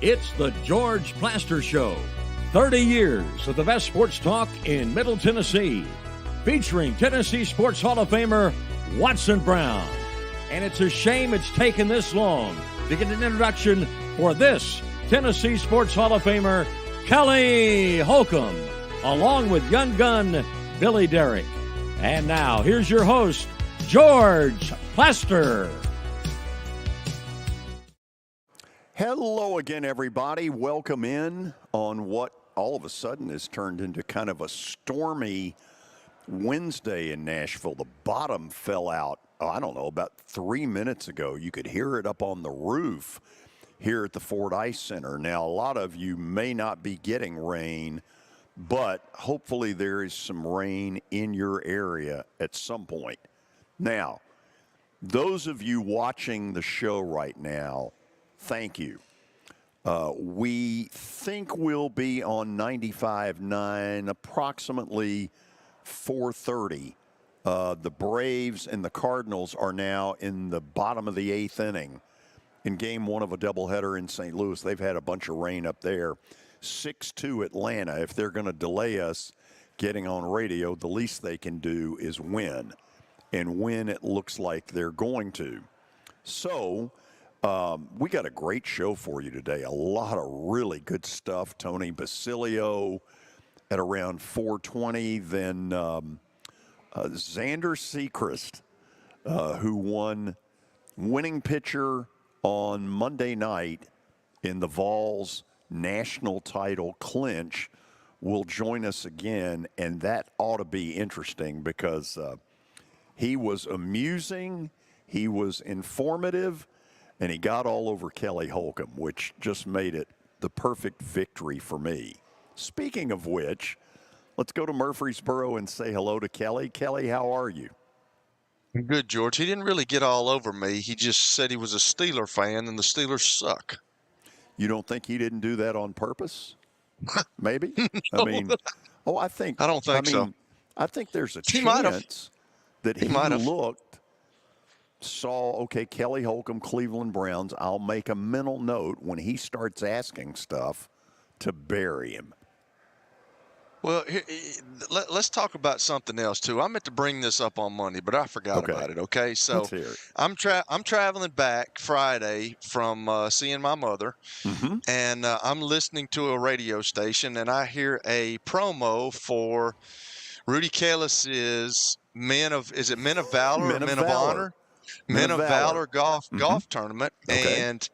It's the George Plaster Show. 30 years of the best sports talk in Middle Tennessee. Featuring Tennessee Sports Hall of Famer Watson Brown. And it's a shame it's taken this long to get an introduction for this Tennessee Sports Hall of Famer, Kelly Holcomb, along with young gun Billy Derrick. And now, here's your host, George Plaster. Hello again, everybody. Welcome in on what all of a sudden has turned into kind of a stormy Wednesday in Nashville. The bottom fell out, I don't know, about 3 minutes ago. You could hear it up on the roof here at the Ford Ice Center. Now, a lot of you may not be getting rain, but hopefully there is some rain in your area at some point. Now, those of you watching the show right now, thank you. We think we'll be on 95.9 approximately 4:30. The Braves and the Cardinals are now in the bottom of the 8th inning in game one of a doubleheader in St. Louis. They've had a bunch of rain up there. 6-2 Atlanta. If they're going to delay us getting on radio, the least they can do is win. And win, it looks like they're going to. So we got a great show for you today. A lot of really good stuff. Tony Basilio at around 4:20. Then Zander Sechrist, who won winning pitcher on Monday night in the Vols national title clinch, will join us again. And that ought to be interesting because he was amusing, he was informative, and he got all over Kelly Holcomb, which just made it the perfect victory for me. Speaking of which, let's go to Murfreesboro and say hello to Kelly. Kelly, how are you? Good, George. He didn't really get all over me. He just said he was a Steeler fan, and the Steelers suck. You don't think he didn't do that on purpose? Maybe? No. I mean, I don't think so. I think there's a He might have. chance that he might have. looked, saw, okay, Kelly Holcomb, Cleveland Browns, I'll make a mental note when he starts asking stuff to bury him. Well, let's talk about something else, too. I meant to bring this up on Monday, but I forgot about it, okay? So Let's hear it. I'm traveling back Friday from seeing my mother, and I'm listening to a radio station, and I hear a promo for Rudy Kalas's Men of Valor or Men of Honor? Men of Valor golf tournament. Okay. And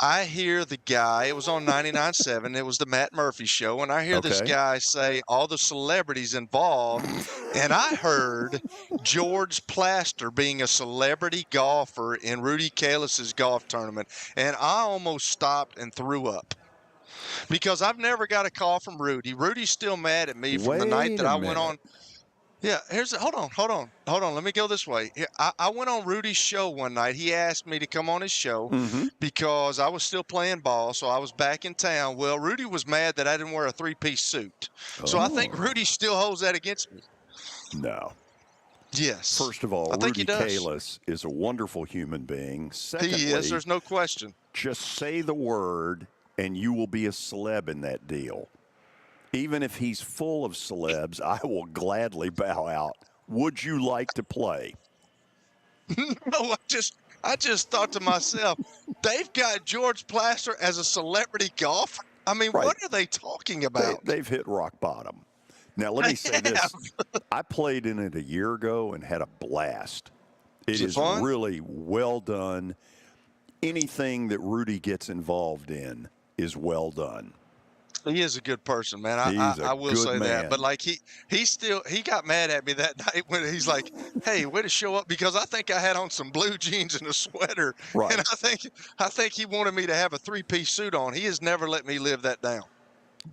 I hear the guy, it was on 99.7, it was the Matt Murphy show, and I hear this guy say all the celebrities involved, and I heard George Plaster being a celebrity golfer in Rudy Kalas's golf tournament, and I almost stopped and threw up. Because I've never got a call from Rudy. Rudy's still mad at me from the night that I went on. Yeah, hold on. Let me go this way. I went on Rudy's show one night. He asked me to come on his show because I was still playing ball, so I was back in town. Well, Rudy was mad that I didn't wear a three-piece suit. So I think Rudy still holds that against me. No. Yes. First of all, Rudy Kalas is a wonderful human being. Secondly, he is. There's no question. Just say the word, and you will be a celeb in that deal. Even if he's full of celebs, I will gladly bow out. Would you like to play? No, I just thought to myself, they've got George Plaster as a celebrity golfer. I mean, What are they talking about? They've hit rock bottom. Now, let me say this. I played in it a year ago and had a blast. It is fun? Really well done. Anything that Rudy gets involved in is well done. He is a good person, man. I will say that. But like he got mad at me that night when he's like, "Hey, way to show up," because I think I had on some blue jeans and a sweater, right. And I think he wanted me to have a three-piece suit on. He has never let me live that down.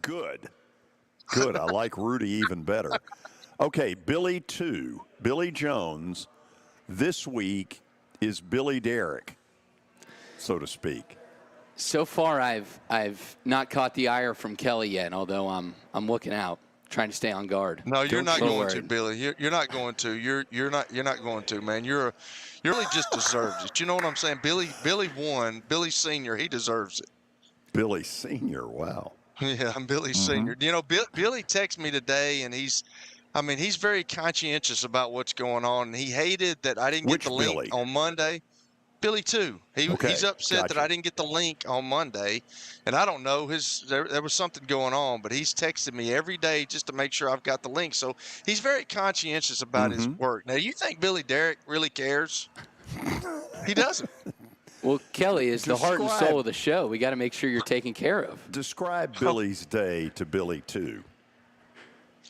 Good. I like Rudy even better. Okay, Billy Jones. This week is Billy Derrick, so to speak. So far, I've not caught the ire from Kelly yet, although I'm looking out, trying to stay on guard. No, you're not going to, Billy. You're not going to. You're not going to, man. You really just deserves it. You know what I'm saying? Billy won. Billy Senior, he deserves it. Billy Sr., wow. Yeah, I'm Billy Sr. You know, Billy texted me today, and he's very conscientious about what's going on. And he hated that I didn't get the link Billy? on Monday. Billy too. He's upset that I didn't get the link on Monday, and I don't know there was something going on, but he's texted me every day just to make sure I've got the link. So he's very conscientious about his work. Now, you think Billy Derrick really cares? He doesn't. Well, Kelly is the heart and soul of the show. We got to make sure you're taken care of. Describe Billy's day to Billy too.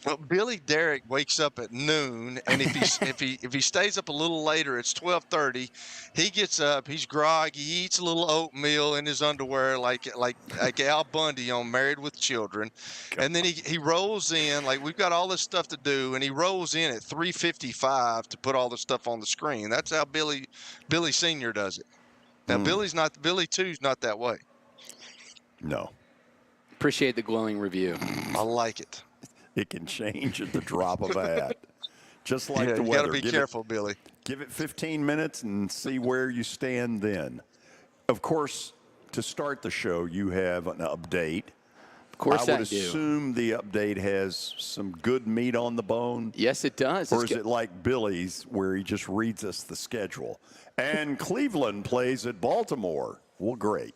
Well, Billy Derrick wakes up at noon, and if he stays up a little later, it's 12:30. He gets up, he's groggy, he eats a little oatmeal in his underwear, like Al Bundy on Married with Children, and then he rolls in, like, we've got all this stuff to do, and he rolls in at 3:55 to put all the stuff on the screen. That's how Billy Sr. does it. Now Billy 2's not that way. No. Appreciate the glowing review. I like it. It can change at the drop of a hat. Just like the weather. You got to be careful, Billy. Give it 15 minutes and see where you stand then. Of course, to start the show, you have an update. Of course I would assume the update has some good meat on the bone. Yes, it does. Or is it like Billy's where he just reads us the schedule? And Cleveland plays at Baltimore. Well, great.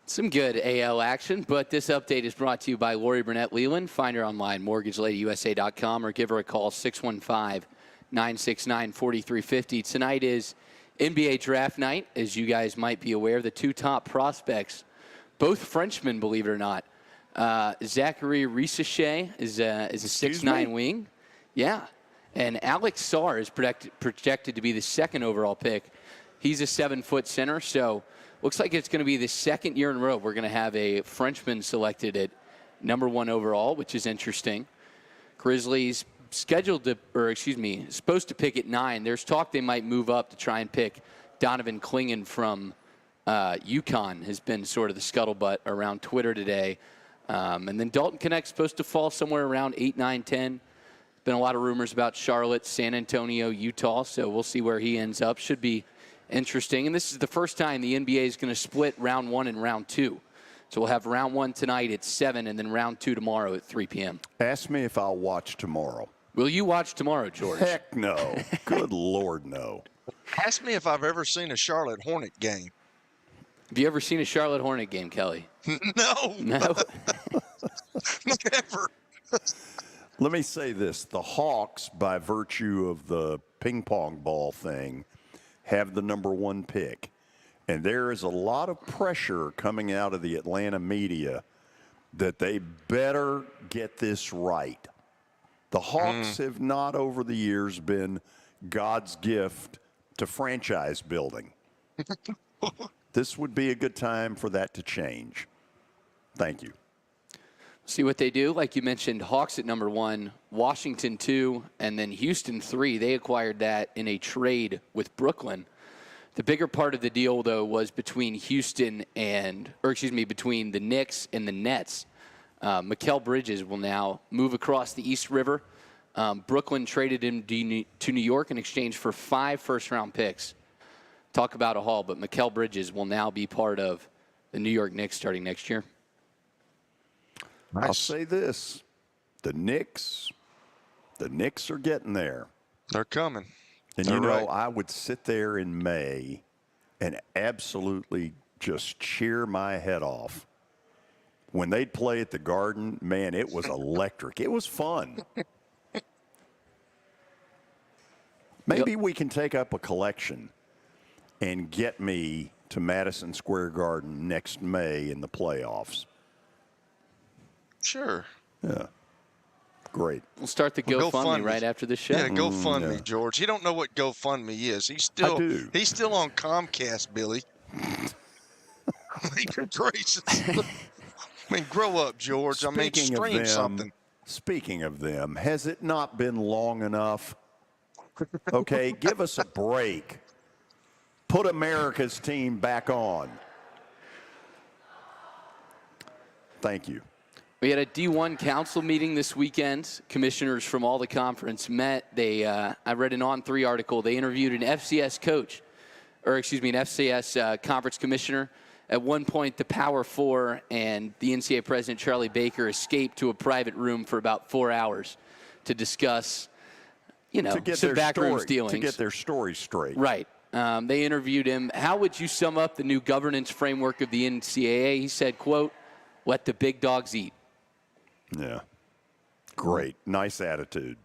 Some good AL action, but this update is brought to you by Lori Burnett Leland. Find her online, mortgageladyyusa.com, or give her a call, 615-969-4350. Tonight is NBA draft night. As you guys might be aware, the two top prospects, both Frenchmen, believe it or not. Zachary Risacher is a 6'9" wing. Yeah. And Alex Sarr is projected to be the second overall pick. He's a 7-foot center, so looks like it's going to be the second year in a row we're going to have a Frenchman selected at number 1 overall, which is interesting. Grizzlies supposed to pick at 9. There's talk they might move up to try and pick Donovan Clingan from UConn, has been sort of the scuttlebutt around Twitter today. And then Dalton Connect's supposed to fall somewhere around 8, 9, 10. Been a lot of rumors about Charlotte, San Antonio, Utah, so we'll see where he ends up. Should be interesting. And this is the first time the NBA is going to split round 1 and round 2. So we'll have round 1 tonight at 7 and then round 2 tomorrow at 3 p.m. Ask me if I'll watch tomorrow. Will you watch tomorrow, George? Heck no. Good Lord, no. Ask me if I've ever seen a Charlotte Hornet game. Have you ever seen a Charlotte Hornet game, Kelly? No. No? Never. Let me say this. The Hawks, by virtue of the ping pong ball thing, have the number 1 pick. And there is a lot of pressure coming out of the Atlanta media that they better get this right. The Hawks have not over the years been God's gift to franchise building. This would be a good time for that to change. Thank you. See what they do. Like you mentioned, Hawks at number 1, Washington 2, and then Houston 3. They acquired that in a trade with Brooklyn. The bigger part of the deal, though, was between between the Knicks and the Nets. Mikal Bridges will now move across the East River. Brooklyn traded him to New York in exchange for 5 first-round picks. Talk about a haul, but Mikal Bridges will now be part of the New York Knicks starting next year. I'll say this. The Knicks are getting there. They're coming. And you know, I would sit there in May and absolutely just cheer my head off. When they'd play at the Garden, man, it was electric. It was fun. Maybe we can take up a collection and get me to Madison Square Garden next May in the playoffs. Sure. Yeah. Great. We'll start the GoFundMe right afe the show. Yeah, GoFundMe, George. You don't know what GoFundMe is. He's still on Comcast, Billy. Good gracious. I mean, grow up, George. Stream something. Speaking of them, has it not been long enough? Okay, give us a break. Put America's team back on. Thank you. We had a D1 council meeting this weekend. Commissioners from all the conference met. I read an On3 article. They interviewed an FCS coach, an FCS conference commissioner, At one point, the Power Four and the NCAA president, Charlie Baker, escaped to a private room for about 4 hours to discuss, some backroom dealings. To get their story straight. Right. They interviewed him. How would you sum up the new governance framework of the NCAA? He said, quote, "Let the big dogs eat." Yeah. Great. Nice attitude.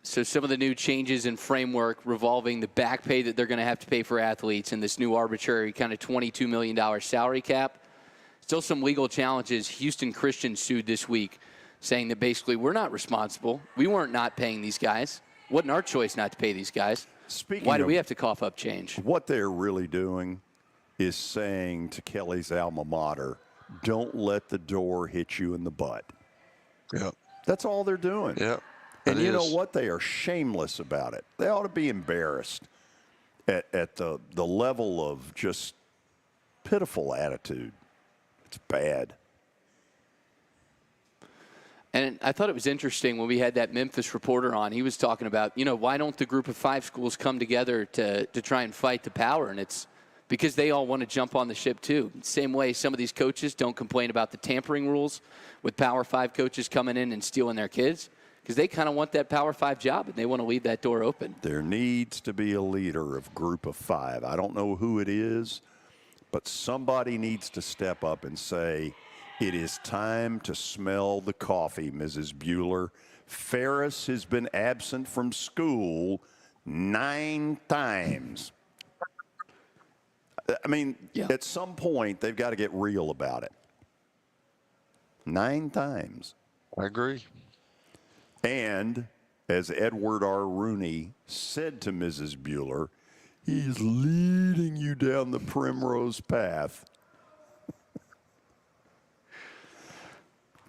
So some of the new changes in framework revolving the back pay that they're going to have to pay for athletes and this new arbitrary kind of $22 million salary cap. Still some legal challenges. Houston Christian sued this week, saying that basically we're not responsible. We weren't not paying these guys. Wasn't our choice not to pay these guys. Why do we have to cough up change? What they're really doing is saying to Kelly's alma mater, don't let the door hit you in the butt. Yep. That's all they're doing. Yep. And you know what? They are shameless about it. They ought to be embarrassed at the level of just pitiful attitude. It's bad. And I thought it was interesting when we had that Memphis reporter on. He was talking about, why don't the group of 5 schools come together to try and fight the power? And it's because they all want to jump on the ship too. Same way some of these coaches don't complain about the tampering rules with Power 5 coaches coming in and stealing their kids, because they kind of want that Power 5 job and they want to leave that door open. There needs to be a leader of group of 5. I don't know who it is, but somebody needs to step up and say, it is time to smell the coffee, Mrs. Bueller. Ferris has been absent from school 9 times. I mean, At some point, they've got to get real about it. 9 times. I agree. And as Edward R. Rooney said to Mrs. Bueller, he's leading you down the primrose path.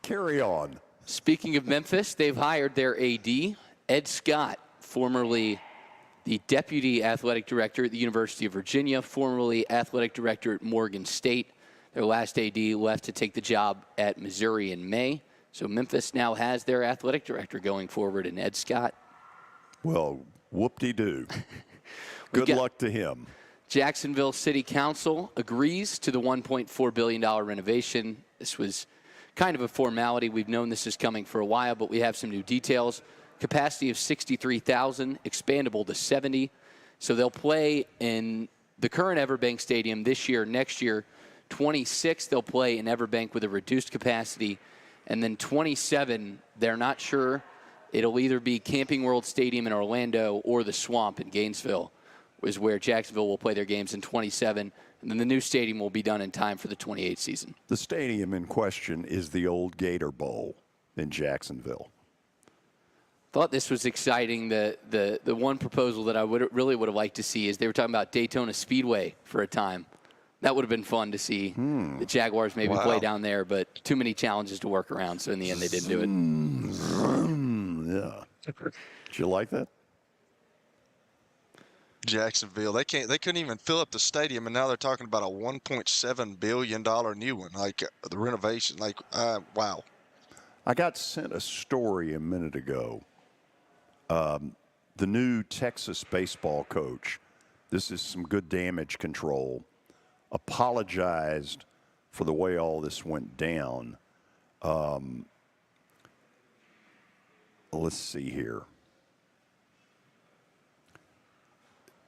Carry on. Speaking of Memphis, they've hired their AD, Ed Scott, formerly the deputy athletic director at the University of Virginia, formerly athletic director at Morgan State. Their last AD left to take the job at Missouri in May. So Memphis now has their athletic director going forward in Ed Scott. Well, whoop-de-doo. Good luck to him. Jacksonville City Council agrees to the $1.4 billion renovation. This was kind of a formality. We've known this is coming for a while, but we have some new details. Capacity of 63,000, expandable to 70. So they'll play in the current Everbank Stadium this year. Next year, 26, they'll play in Everbank with a reduced capacity. And then 27, they're not sure. It'll either be Camping World Stadium in Orlando or the Swamp in Gainesville, is where Jacksonville will play their games in 27. And then the new stadium will be done in time for the 28 season. The stadium in question is the old Gator Bowl in Jacksonville. Thought this was exciting. The one proposal that I really would have liked to see is they were talking about Daytona Speedway for a time. That would have been fun to see the Jaguars maybe play down there, but too many challenges to work around, so in the end they didn't do it. Yeah. Did you like that? Jacksonville, they couldn't even fill up the stadium, and now they're talking about a $1.7 billion new one, like the renovation. Wow. I got sent a story a minute ago. The new Texas baseball coach, this is some good damage control, apologized for the way all this went down. Let's see here.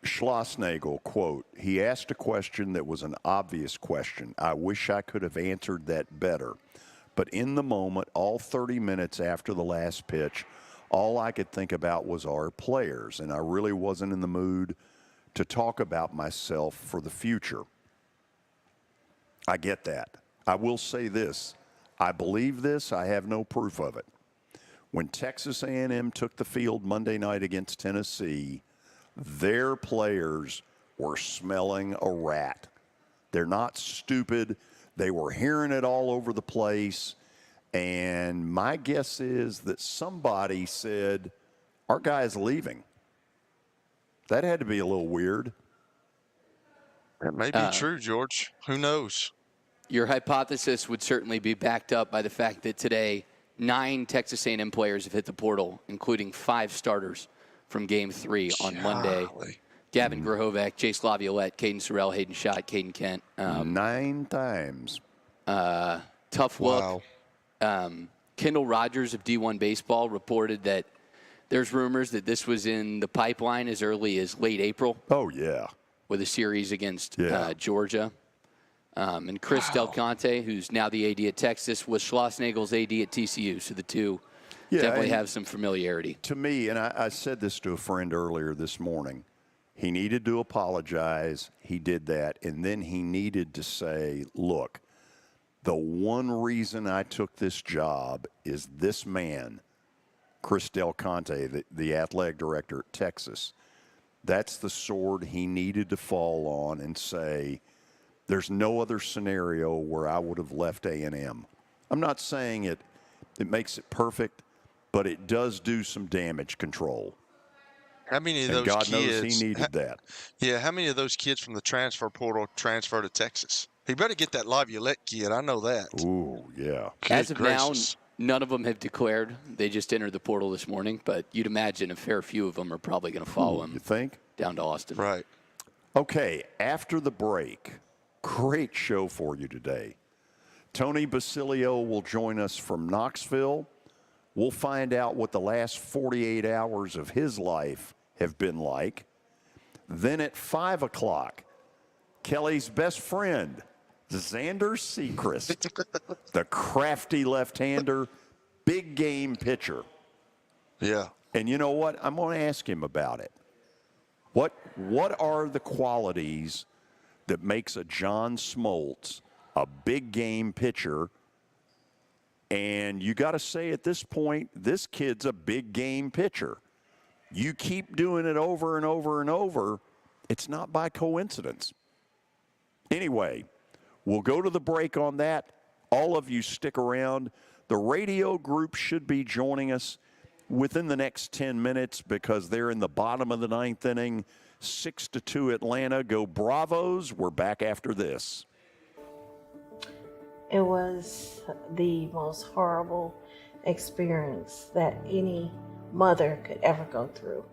Schlossnagel, quote, he asked a question that was an obvious question. I wish I could have answered that better. But in the moment, all 30 minutes after the last pitch, all I could think about was our players, and I really wasn't in the mood to talk about myself for the future. I get that. I will say this. I believe this. I have no proof of it. When Texas A&M took the field Monday night against Tennessee, their players were smelling a rat. They're not stupid. They were hearing it all over the place. And my guess is that somebody said, our guy's leaving. That had to be a little weird. That may be true, George. Who knows? Your hypothesis would certainly be backed up by the fact that today 9 Texas A&M players have hit the portal, including 5 starters from Game 3 on Monday. Gavin Grahovac, Jace Laviolette, Caden Sorrell, Hayden Schott, Caden Kent. 9 times. Tough look. Kendall Rogers of D1 Baseball reported that there's rumors that this was in the pipeline as early as late April. Oh, yeah. With a series against Georgia. And Chris Del Conte, who's now the AD at Texas, was Schlossnagel's AD at TCU. So the two definitely have some familiarity. To me, and I said this to a friend earlier this morning, he needed to apologize. He did that. And then he needed to say, look, the one reason I took this job is this man, Chris Del Conte, the athletic director at Texas. That's the sword he needed to fall on and say, there's no other scenario where I would have left A&M. I'm not saying it makes it perfect, but it does do some damage control. How many of those God kids? knows he needed that. Yeah, how many of those kids from the transfer portal transfer to Texas? He better get that Laviolette kid. I know that. Ooh, yeah. As of now, none of them have declared. They just entered the portal this morning, but you'd imagine a fair few of them are probably going to follow him. You think? Down to Austin. Right. Okay, after the break, great show for you today. Tony Basilio will join us from Knoxville. We'll find out what the last 48 hours of his life have been like. Then at 5 o'clock, Kelly's best friend, Zander Sechrist, the crafty left-hander, big game pitcher. Yeah. And you know what? I'm going to ask him about it. What are the qualities that makes a John Smoltz a big game pitcher? And you got to say at this point, this kid's a big game pitcher. You keep doing it over and over and over, it's not by coincidence. Anyway, we'll go to the break on that. All of you stick around. The radio group should be joining us within the next 10 minutes because they're in the bottom of the 9th inning. 6-2 Atlanta. Go Bravos. We're back after this. It was the most horrible experience that any mother could ever go through.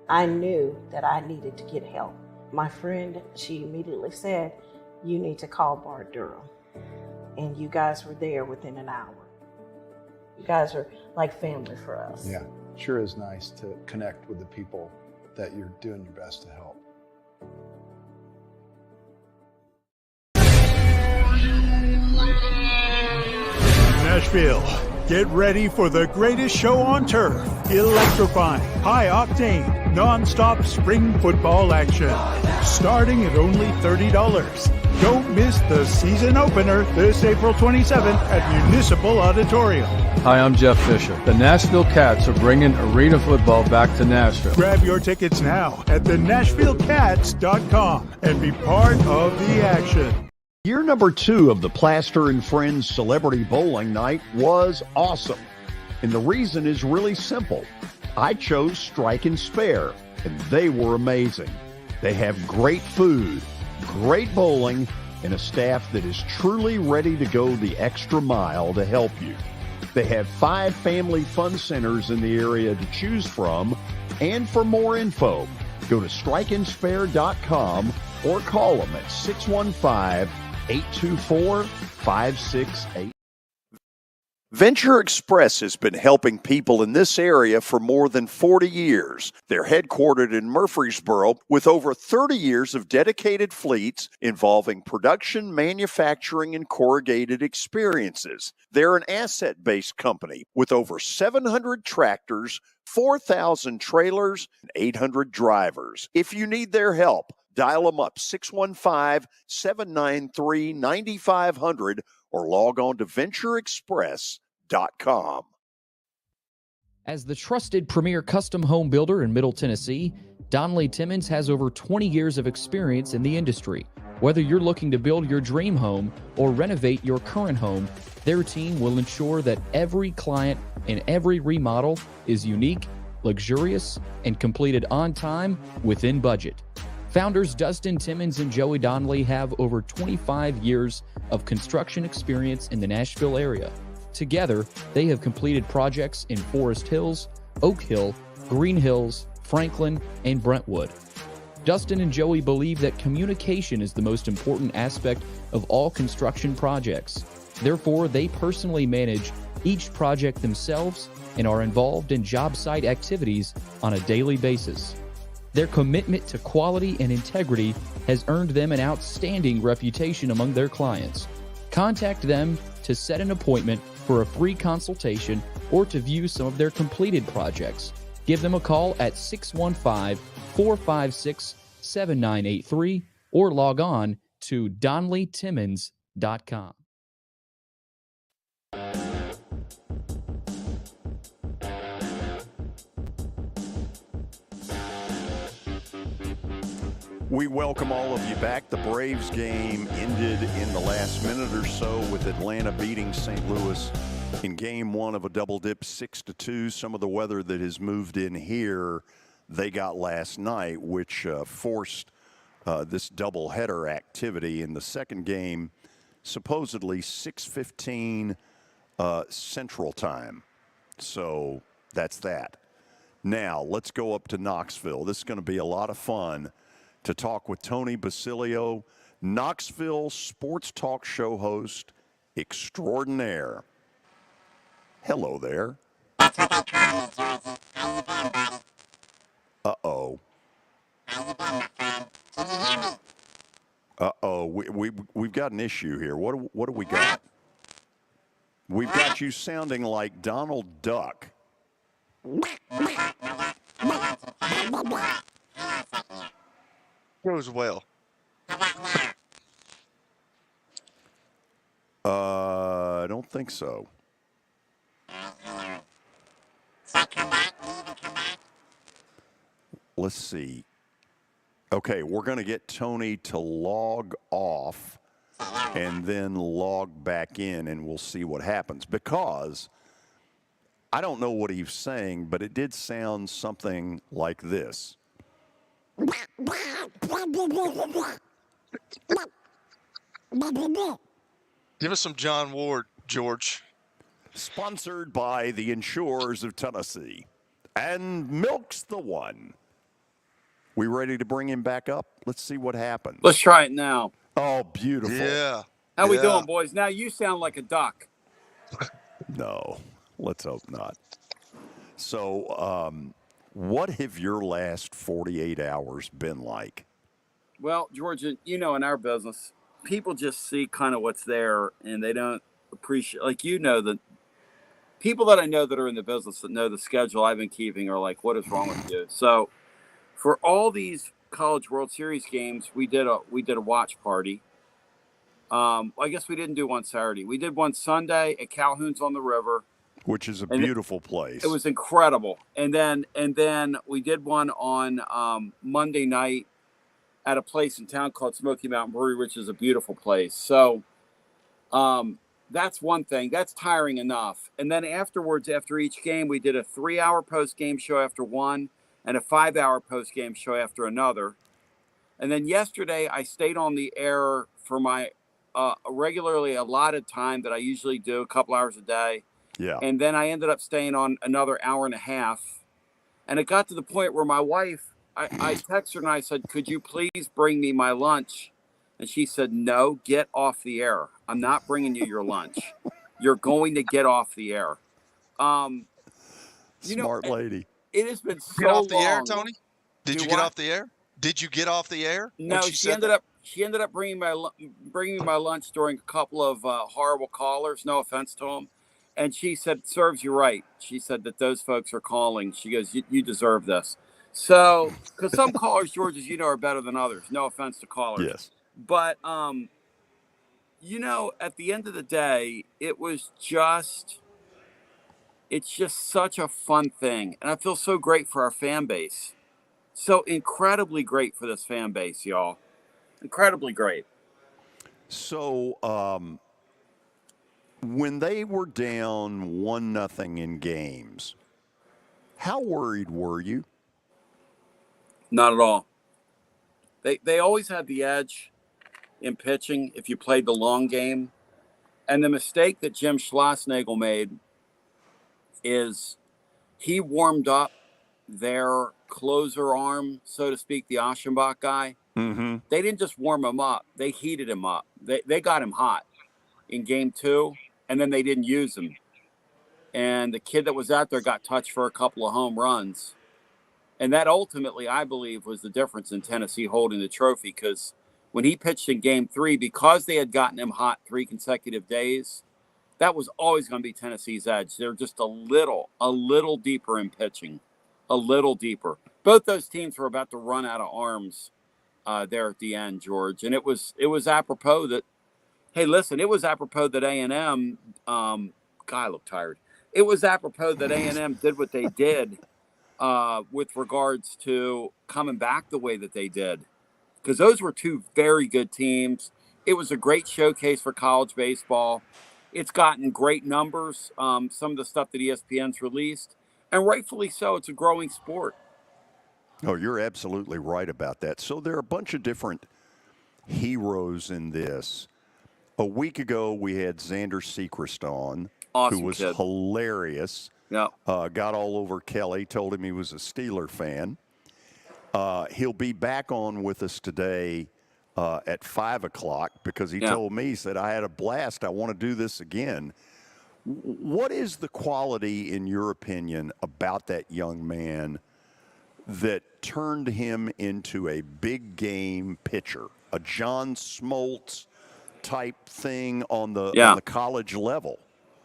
I knew that I needed to get help. My friend, she immediately said, you need to call Bart Durham. And you guys were there within an hour. You guys are like family for us. Yeah, sure is nice to connect with the people that you're doing your best to help. Nashville, get ready for the greatest show on turf. Electrifying, high-octane, non-stop spring football action. Starting at only $30. Don't miss the season opener this April 27th at Municipal Auditorium. Hi, I'm Jeff Fisher. The Nashville Cats are bringing arena football back to Nashville. Grab your tickets now at thenashvillecats.com and be part of the action. Year number 2 of the Plaster and Friends Celebrity Bowling Night was awesome. And the reason is really simple. I chose Strike and Spare, and they were amazing. They have great food, great bowling, and a staff that is truly ready to go the extra mile to help you. They have 5 family fun centers in the area to choose from. And for more info, go to strikeandspare.com or call them at 615-824-5688. Venture Express has been helping people in this area for more than 40 years. They're headquartered in Murfreesboro with over 30 years of dedicated fleets involving production, manufacturing, and corrugated experiences. They're an asset-based company with over 700 tractors, 4,000 trailers, and 800 drivers. If you need their help, dial them up 615-793-9500 or log on to ventureexpress.com. As the trusted premier custom home builder in Middle Tennessee, Donnelly Timmons has over 20 years of experience in the industry. Whether you're looking to build your dream home or renovate your current home, their team will ensure that every client and every remodel is unique, luxurious, and completed on time within budget. Founders Dustin Timmons and Joey Donnelly have over 25 years of construction experience in the Nashville area. Together, they have completed projects in Forest Hills, Oak Hill, Green Hills, Franklin, and Brentwood. Dustin and Joey believe that communication is the most important aspect of all construction projects. Therefore, they personally manage each project themselves and are involved in job site activities on a daily basis. Their commitment to quality and integrity has earned them an outstanding reputation among their clients. Contact them to set an appointment for a free consultation or to view some of their completed projects. Give them a call at 615-456-7983 or log on to DonleyTimmons.com. We welcome all of you back. The Braves game ended in the last minute or so with Atlanta beating St. Louis in game one of a double dip 6-2. Some of the weather that has moved in here they got last night, which forced this doubleheader activity in the second game, supposedly 6:15 Central Time. So that's that. Now let's go up to Knoxville. This is going to be a lot of fun to talk with Tony Basilio, Knoxville sports talk show host extraordinaire. Hello there. Uh-oh. Uh-oh. We've got an issue here. What do we got? We've got you sounding like Donald Duck. Goes well. I don't think so. Let's see. Okay, we're going to get Tony to log off and then log back in, and we'll see what happens. Because I don't know what he's saying, but it did sound something like this. Give us some John Ward, George. Sponsored by the Insurers of Tennessee and Milk's the One. We ready to bring him back up? Let's see what happens. Let's try it now. Oh, beautiful. Yeah. How we doing, boys? Now you sound like a duck. No, let's hope not. So, what have your last 48 hours been like? Well, George, you know, in our business, people just see kind of what's there, and they don't appreciate, like, you know, the people that I know that are in the business that know the schedule I've been keeping are like, what is wrong with you? So for all these College World Series games, we did a watch party. I guess we didn't do one Saturday. We did one Sunday at Calhoun's on the River, which is a beautiful place. It was incredible. And then we did one on Monday night at a place in town called Smoky Mountain Brewery, which is a beautiful place. So that's one thing. That's tiring enough. And then afterwards, after each game, we did a 3-hour post-game show after one and a 5-hour post-game show after another. And then yesterday, I stayed on the air for my regularly allotted time that I usually do, a couple hours a day. Yeah. And then I ended up staying on another hour and a half. And it got to the point where my wife, I texted her and I said, could you please bring me my lunch? And she said, no, get off the air. I'm not bringing you your lunch. You're going to get off the air. Smart lady. It has been so Get off the long. air, Tony? Did you get off the air? Did you get off the air? No, she ended up bringing my lunch during a couple of horrible callers. No offense to them. And she said, serves you right. She said that those folks are calling. She goes, you deserve this. So, because some callers, George, as you know, are better than others. No offense to callers. Yes. But, you know, at the end of the day, it's just such a fun thing. And I feel so great for our fan base. So incredibly great for this fan base, y'all. Incredibly great. So, when they were down 1-0 in games, how worried were you? Not at all. They always had the edge in pitching if you played the long game. And the mistake that Jim Schlossnagle made is he warmed up their closer arm, so to speak, the Aschenbach guy, they didn't just warm him up. They heated him up. They got him hot in game 2, and then they didn't use him. And the kid that was out there got touched for a couple of home runs. And that ultimately, I believe, was the difference in Tennessee holding the trophy, because when he pitched in game 3, because they had gotten him hot 3 consecutive days, that was always going to be Tennessee's edge. They're just a little deeper in pitching, a little deeper. Both those teams were about to run out of arms there at the end, George. And it was apropos that, hey, listen, it was apropos that A&M, God, I look tired. It was apropos that A&M did what they did with regards to coming back the way that they did, because those were 2 very good teams. It was a great showcase for college baseball. It's gotten great numbers, some of the stuff that ESPN's released, and rightfully so. It's a growing sport. Oh, you're absolutely right about that. So there are a bunch of different heroes in this. A week ago, we had Zander Sechrist on, awesome who was kid. Hilarious. Yeah. Got all over Kelly, told him he was a Steeler fan. He'll be back on with us today at 5 o'clock, because he told me, he said, I had a blast. I want to do this again. What is the quality, in your opinion, about that young man that turned him into a big game pitcher, a John Smoltz type thing on the college level?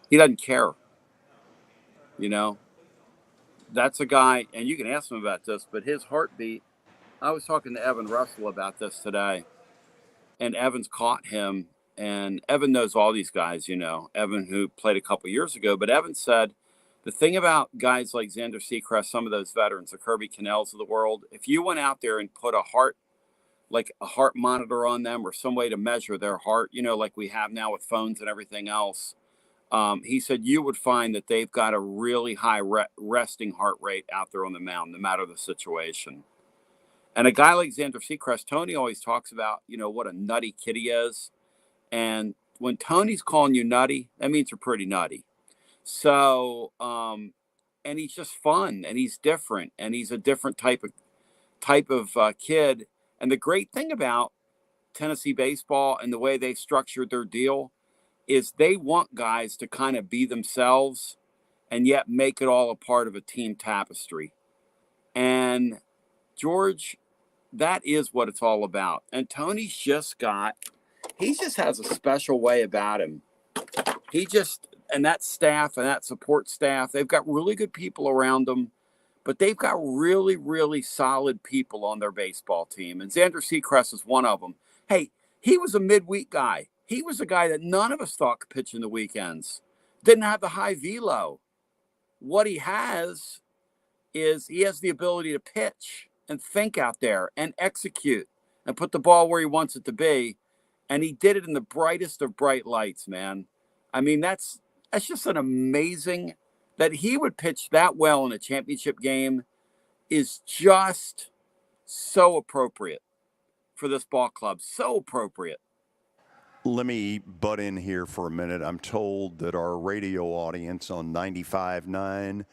He doesn't care. You know, that's a guy, and you can ask him about this, but his heartbeat, I was talking to Evan Russell about this today, and Evan's caught him, and Evan knows all these guys, you know, Evan who played a couple years ago, but Evan said the thing about guys like Zander Sechrist, some of those veterans, the Kirby Cannells of the world, if you went out there and put a heart monitor on them, or some way to measure their heart, you know, like we have now with phones and everything else, he said you would find that they've got a really high resting heart rate out there on the mound, no matter the situation. And a guy like Zander Sechrist, Tony always talks about, you know, what a nutty kid he is. And when Tony's calling you nutty, that means you're pretty nutty. So, and he's just fun, and he's different, and he's a different type of kid. And the great thing about Tennessee baseball and the way they structured their deal is they want guys to kind of be themselves and yet make it all a part of a team tapestry. And George, that is what it's all about. And Tony's just has a special way about him. And that staff and that support staff, they've got really good people around them, but they've got really, really solid people on their baseball team. And Zander Sechrist is one of them. Hey, he was a midweek guy. He was a guy that none of us thought could pitch in the weekends. Didn't have the high velo. What he has is he has the ability to pitch and think out there and execute and put the ball where he wants it to be. And he did it in the brightest of bright lights, man. I mean, that's just an amazing, that he would pitch that well in a championship game is just so appropriate for this ball club. So appropriate. Let me butt in here for a minute. I'm told that our radio audience on 95.9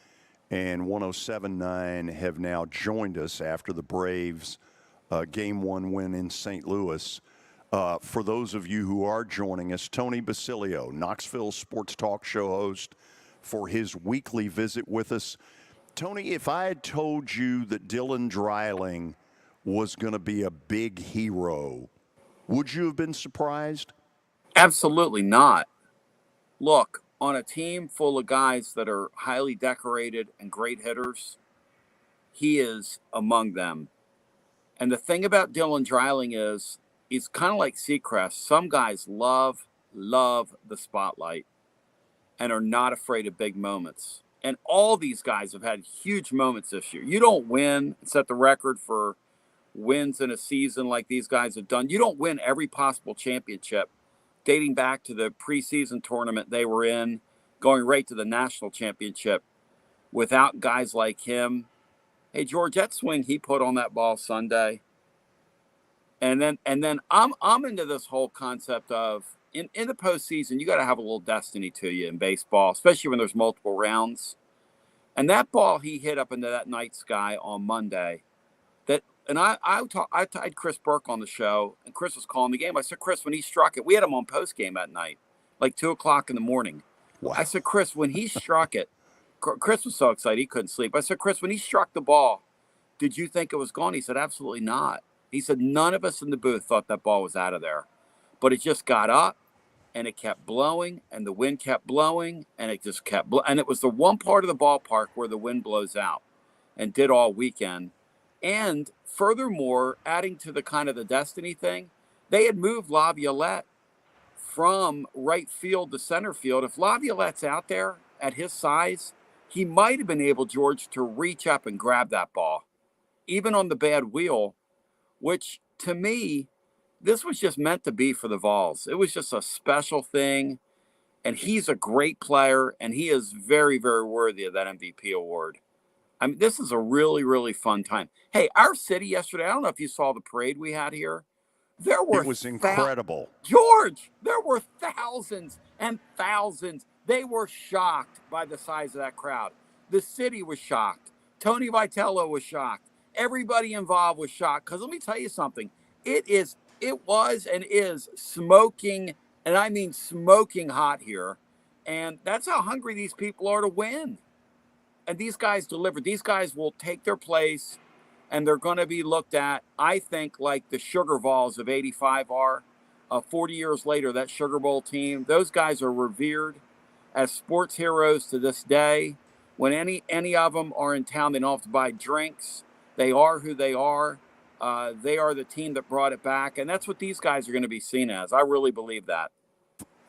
and 107.9 have now joined us after the Braves' Game 1 win in St. Louis. For those of you who are joining us, Tony Basilio, Knoxville Sports Talk Show host, for his weekly visit with us. Tony, if I had told you that Dylan Dreiling was going to be a big hero, would you have been surprised? Absolutely not. Look, on a team full of guys that are highly decorated and great hitters, he is among them. And the thing about Dylan Dreiling is he's kind of like Sechrist. Some guys love the spotlight and are not afraid of big moments. And all these guys have had huge moments this year. You don't win and set the record for wins in a season like these guys have done. You don't win every possible championship, dating back to the preseason tournament they were in, going right to the national championship, without guys like him. Hey, George, that swing he put on that ball Sunday. And then I'm into this whole concept of in the postseason, you got to have a little destiny to you in baseball, especially when there's multiple rounds. And that ball he hit up into that night sky on Monday, I had Chris Burke on the show, and Chris was calling the game. I said, Chris, when he struck it, we had him on post game that night, like 2:00 in the morning. Wow. I said, Chris, when he struck it, Chris was so excited he couldn't sleep. I said, Chris, when he struck the ball, did you think it was gone? He said, absolutely not. He said, none of us in the booth thought that ball was out of there, but it just got up and it kept blowing and the wind kept blowing and it just kept blowing. And it was the one part of the ballpark where the wind blows out and did all weekend. And furthermore, adding to the kind of the destiny thing, they had moved Laviolette from right field to center field. If Laviolette's out there at his size, he might have been able, George, to reach up and grab that ball, even on the bad wheel, which to me, this was just meant to be for the Vols. It was just a special thing. And he's a great player, and he is very, very worthy of that MVP award. I mean, this is a really, really fun time. Hey, our city yesterday, I don't know if you saw the parade we had here. It was incredible. George, there were thousands and thousands. They were shocked by the size of that crowd. The city was shocked. Tony Vitello was shocked. Everybody involved was shocked. Because let me tell you something. It was and is smoking, and I mean smoking hot here. And that's how hungry these people are to win. And these guys deliver. These guys will take their place, and they're going to be looked at, I think, like the Sugar Vols of '85 are. 40 years later, that Sugar Bowl team, those guys are revered as sports heroes to this day. When any of them are in town, they don't have to buy drinks. They are who they are. They are the team that brought it back, and that's what these guys are going to be seen as. I really believe that.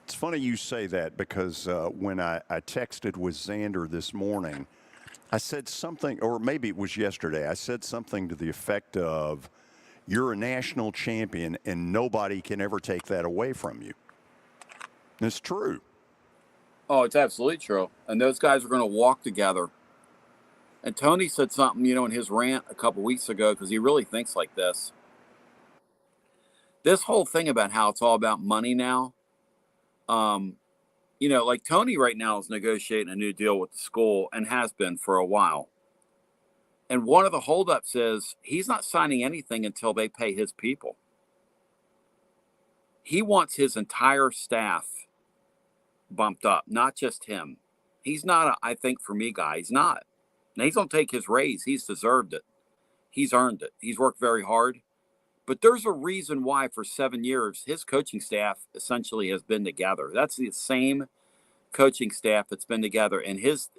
It's funny you say that because when I texted with Zander this morning, I said something, or maybe it was yesterday, I said something to the effect of, you're a national champion and nobody can ever take that away from you. And it's true. Oh, it's absolutely true. And those guys are going to walk together. And Tony said something, in his rant a couple weeks ago, because he really thinks like this. This whole thing about how it's all about money now, like Tony right now is negotiating a new deal with the school and has been for a while. And one of the holdups is he's not signing anything until they pay his people. He wants his entire staff bumped up, not just him. He's not I think for me guy. He's not. Now, he's going to take his raise. He's deserved it. He's earned it. He's worked very hard. But there's a reason why for 7 years, his coaching staff essentially has been together. That's the same coaching staff that's been together. And his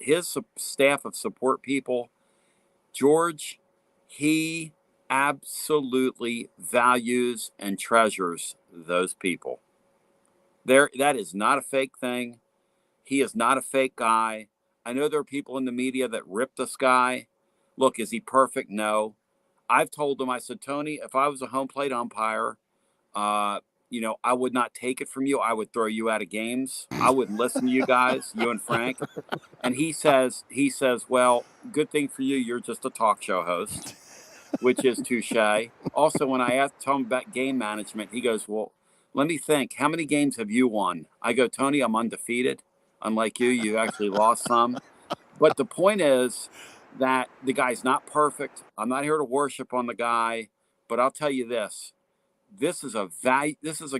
staff of support people, George, he absolutely values and treasures those people. That is not a fake thing. He is not a fake guy. I know there are people in the media that rip this guy. Look, is he perfect? No. I've told him, I said, Tony, if I was a home plate umpire, I would not take it from you. I would throw you out of games. I wouldn't listen to you guys, you and Frank. And he says, well, good thing for you, you're just a talk show host, which is touche. Also, when I asked him about game management, he goes, well, let me think. How many games have you won? I go, Tony, I'm undefeated. Unlike you actually lost some. But the point is that the guy's not perfect. I'm not here to worship on the guy, but I'll tell you this. This is a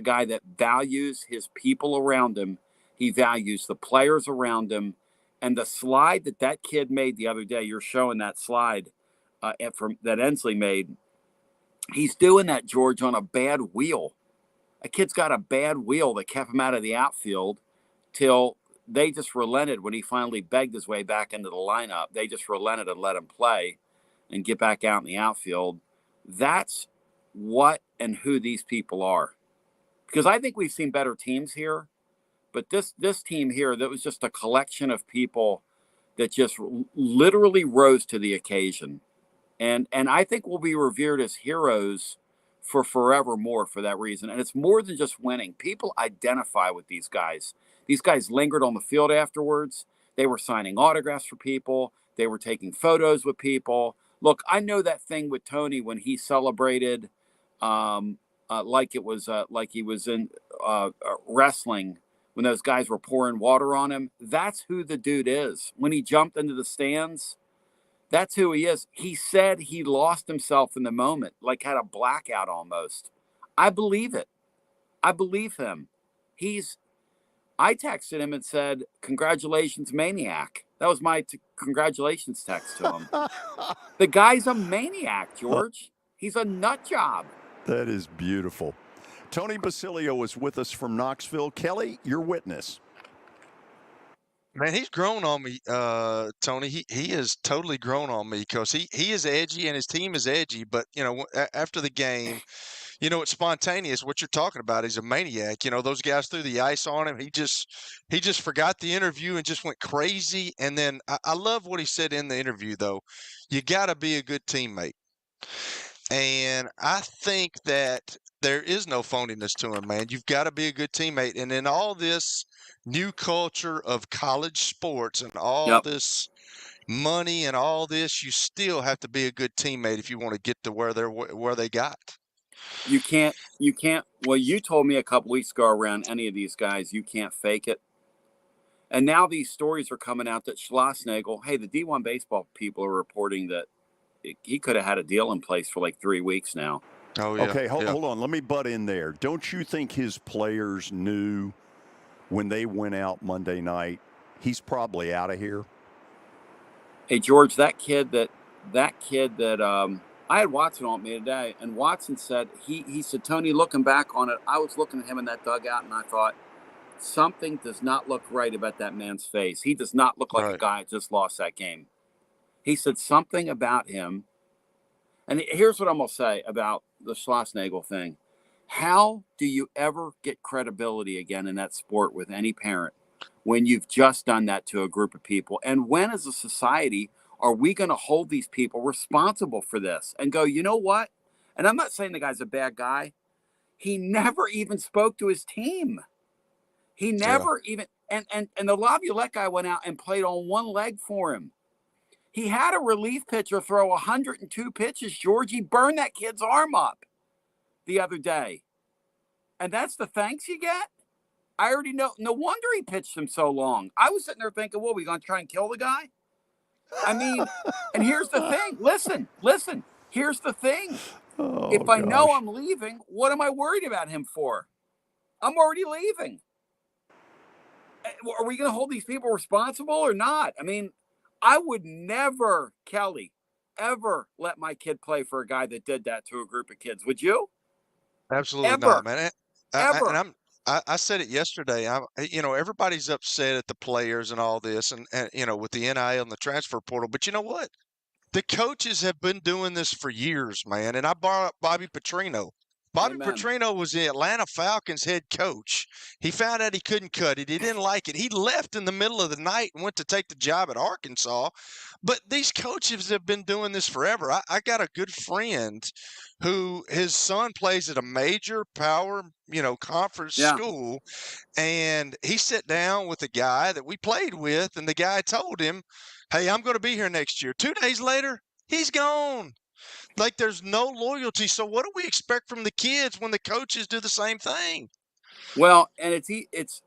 guy that values his people around him. He values the players around him. And the slide that kid made the other day, you're showing that slide that Ensley made. He's doing that, George, on a bad wheel. A kid's got a bad wheel that kept him out of the outfield till they just relented when he finally begged his way back into the lineup. They just relented and let him play and get back out in the outfield. That's what and who these people are. Because I think we've seen better teams here, but this team here, that was just a collection of people that just literally rose to the occasion. And I think we'll be revered as heroes for forevermore for that reason. And it's more than just winning. People identify with these guys. These guys lingered on the field afterwards. They were signing autographs for people. They were taking photos with people. Look, I know that thing with Tony when he celebrated like he was in wrestling when those guys were pouring water on him. That's who the dude is. When he jumped into the stands, that's who he is. He said he lost himself in the moment, like had a blackout almost. I believe it. I believe him. I texted him and said, "Congratulations, maniac." That was my congratulations text to him. The guy's a maniac, George. He's a nut job. That is beautiful. Tony Basilio is with us from Knoxville. Kelly, your witness. Man, he's grown on me, Tony. He has totally grown on me because he is edgy and his team is edgy. But, after the game, it's spontaneous. What you're talking about, he's a maniac. Those guys threw the ice on him. He just forgot the interview and just went crazy. And then I love what he said in the interview, though. You got to be a good teammate. And I think that there is no phoniness to him, man. You've got to be a good teammate. And in all this new culture of college sports and all this money and all this, you still have to be a good teammate if you want to get to where they got. You can't. Well, you told me a couple weeks ago around any of these guys, you can't fake it. And now these stories are coming out that Schlossnagle, hey, the D1 baseball people are reporting that he could have had a deal in place for like 3 weeks now. Oh, yeah. Okay, hold on. Let me butt in there. Don't you think his players knew when they went out Monday night, he's probably out of here? Hey, George, that kid that I had Watson on me today, and Watson said, he said, Tony, looking back on it, I was looking at him in that dugout, and I thought, something does not look right about that man's face. He does not look like a guy who just lost that game. He said something about him. And here's what I'm going to say about the Schlossnagle thing. How do you ever get credibility again in that sport with any parent when you've just done that to a group of people? And when, as a society, are we going to hold these people responsible for this and go, you know what? And I'm not saying the guy's a bad guy. He never even spoke to his team. He never even, and the Laviolette guy went out and played on one leg for him. He had a relief pitcher throw 102 pitches, George. He burned that kid's arm up the other day. And that's the thanks you get? I already know. No wonder he pitched him so long. I was sitting there thinking, well, we going to try and kill the guy? I mean, and here's the thing. Listen. Here's the thing. If I know I'm leaving, what am I worried about him for? I'm already leaving. Are we going to hold these people responsible or not? I mean, I would never, Kelly, ever let my kid play for a guy that did that to a group of kids. Would you? Absolutely not, man. I said it yesterday. Everybody's upset at the players and all this, and with the NIL and the transfer portal. But you know what? The coaches have been doing this for years, man. And I brought up Bobby Petrino. Bobby Petrino was the Atlanta Falcons head coach. He found out he couldn't cut it. He didn't like it. He left in the middle of the night and went to take the job at Arkansas. But these coaches have been doing this forever. I got a good friend who his son plays at a major power, conference school. And he sat down with a guy that we played with, and the guy told him, hey, I'm going to be here next year. 2 days later, he's gone. Like, there's no loyalty. So what do we expect from the kids when the coaches do the same thing? Well, and it's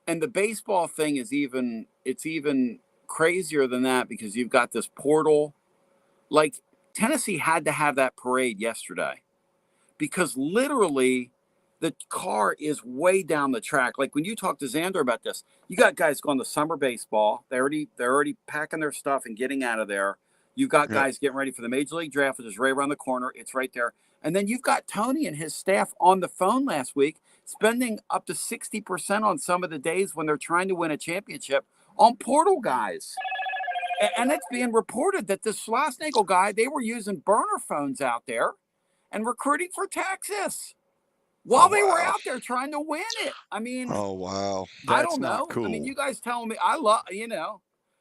and the baseball thing is even crazier than that, because you've got this portal. Like, Tennessee had to have that parade yesterday because literally the car is way down the track. Like, when you talk to Zander about this, you got guys going to summer baseball. They're already packing their stuff and getting out of there. You've got guys getting ready for the Major League Draft, which is right around the corner. It's right there. And then you've got Tony and his staff on the phone last week, spending up to 60% on some of the days when they're trying to win a championship on portal guys. And it's being reported that this Schlossnagle guy, they were using burner phones out there and recruiting for Texas while they were out there trying to win it. I mean, I don't know. Cool. I mean, you guys telling me, I love,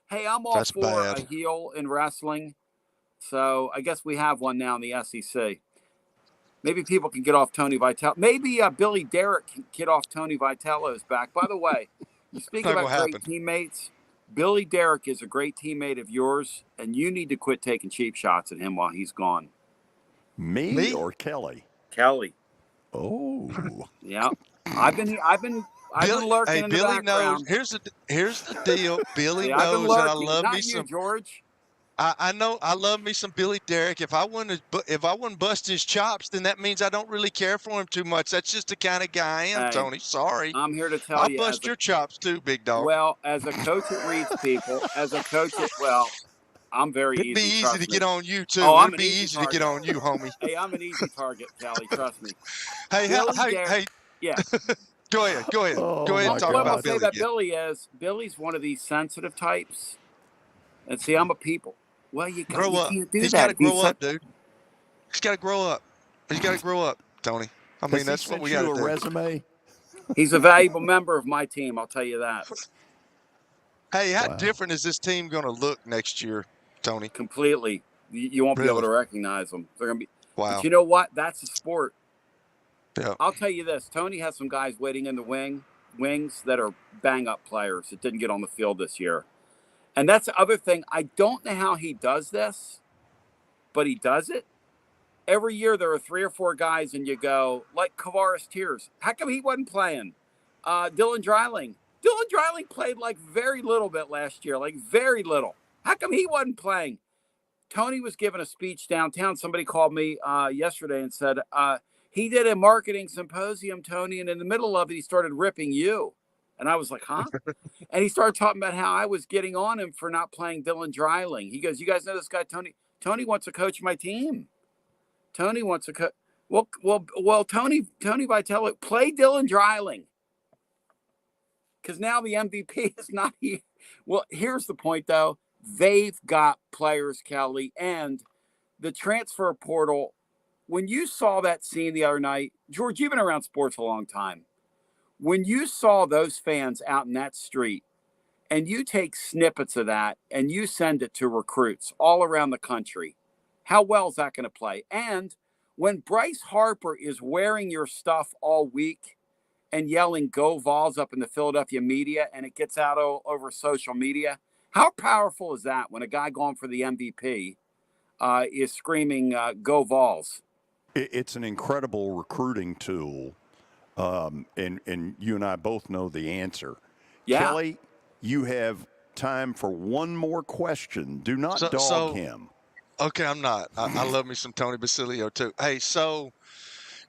hey, I'm all for a heel in wrestling. So I guess we have one now in the SEC. Maybe people can get off Tony Vitello. Maybe Billy Derrick can get off Tony Vitello's back. By the way, you speak about great teammates. Billy Derrick is a great teammate of yours, and you need to quit taking cheap shots at him while he's gone. Me or Kelly? Kelly. Oh. Yeah. I've I've been lurking in the Billy knows. background. Here's the deal. Billy See, I've been knows that I lurking. love Not me you, some. George. I know I love me some Billy Derrick. If I wouldn't bust his chops, then that means I don't really care for him too much. That's just the kind of guy I am, Hey, Tony. Sorry. I'm here to tell I'll you, bust your chops too, big dog. well, as a coach that reads people, I'm very It'd be easy. easy Trust to me. get on you too. Oh, I'm It'd an be easy easy to target. get on you, homie. Hey, I'm an easy target, Callie. Trust me. Hey, Billy yeah. Go ahead. Go ahead and talk What about I'll say Billy. about Billy is Billy's one of these sensitive types. And see, I'm a people. Well, you Grow up. can't do He's that. got to grow up, dude. He's got to grow up. He's got to grow up, Tony. I mean, that's what we got to do. Resume? He's a valuable member of my team. I'll tell you that. Hey, how different is this team going to look next year, Tony? Completely. You won't be able to recognize them. They're going to be. Wow. But you know what? That's a sport. Yeah. I'll tell you this. Tony has some guys waiting in the wings that are bang-up players that didn't get on the field this year. And that's the other thing. I don't know how he does this, but he does it. Every year there are 3 or 4 guys, and you go, like Kavaris Tears. How come he wasn't playing? Dylan Dreiling. Dylan Dreiling played like very little bit last year, like very little. How come he wasn't playing? Tony was giving a speech downtown. Somebody called me yesterday and said, he did a marketing symposium, Tony, and in the middle of it, he started ripping you. And I was like, huh? And he started talking about how I was getting on him for not playing Dylan Dreiling. He goes, you guys know this guy, Tony? Tony wants to coach my team. Tony wants to coach. Well, Tony Vitello, play Dylan Dreiling. Because now the MVP is not here. Well, here's the point, though. They've got players, Kelly, and the transfer portal. When you saw that scene the other night, George, you've been around sports a long time. When you saw those fans out in that street and you take snippets of that and you send it to recruits all around the country, how well is that going to play? And when Bryce Harper is wearing your stuff all week and yelling "Go Vols" up in the Philadelphia media and it gets out over social media, how powerful is that when a guy going for the MVP is screaming "Go Vols"? It's an incredible recruiting tool. And you and I both know the answer. Yeah. Kelly, you have time for one more question. Do not dog him. Okay, I'm not. I love me some Tony Basilio too. Hey, so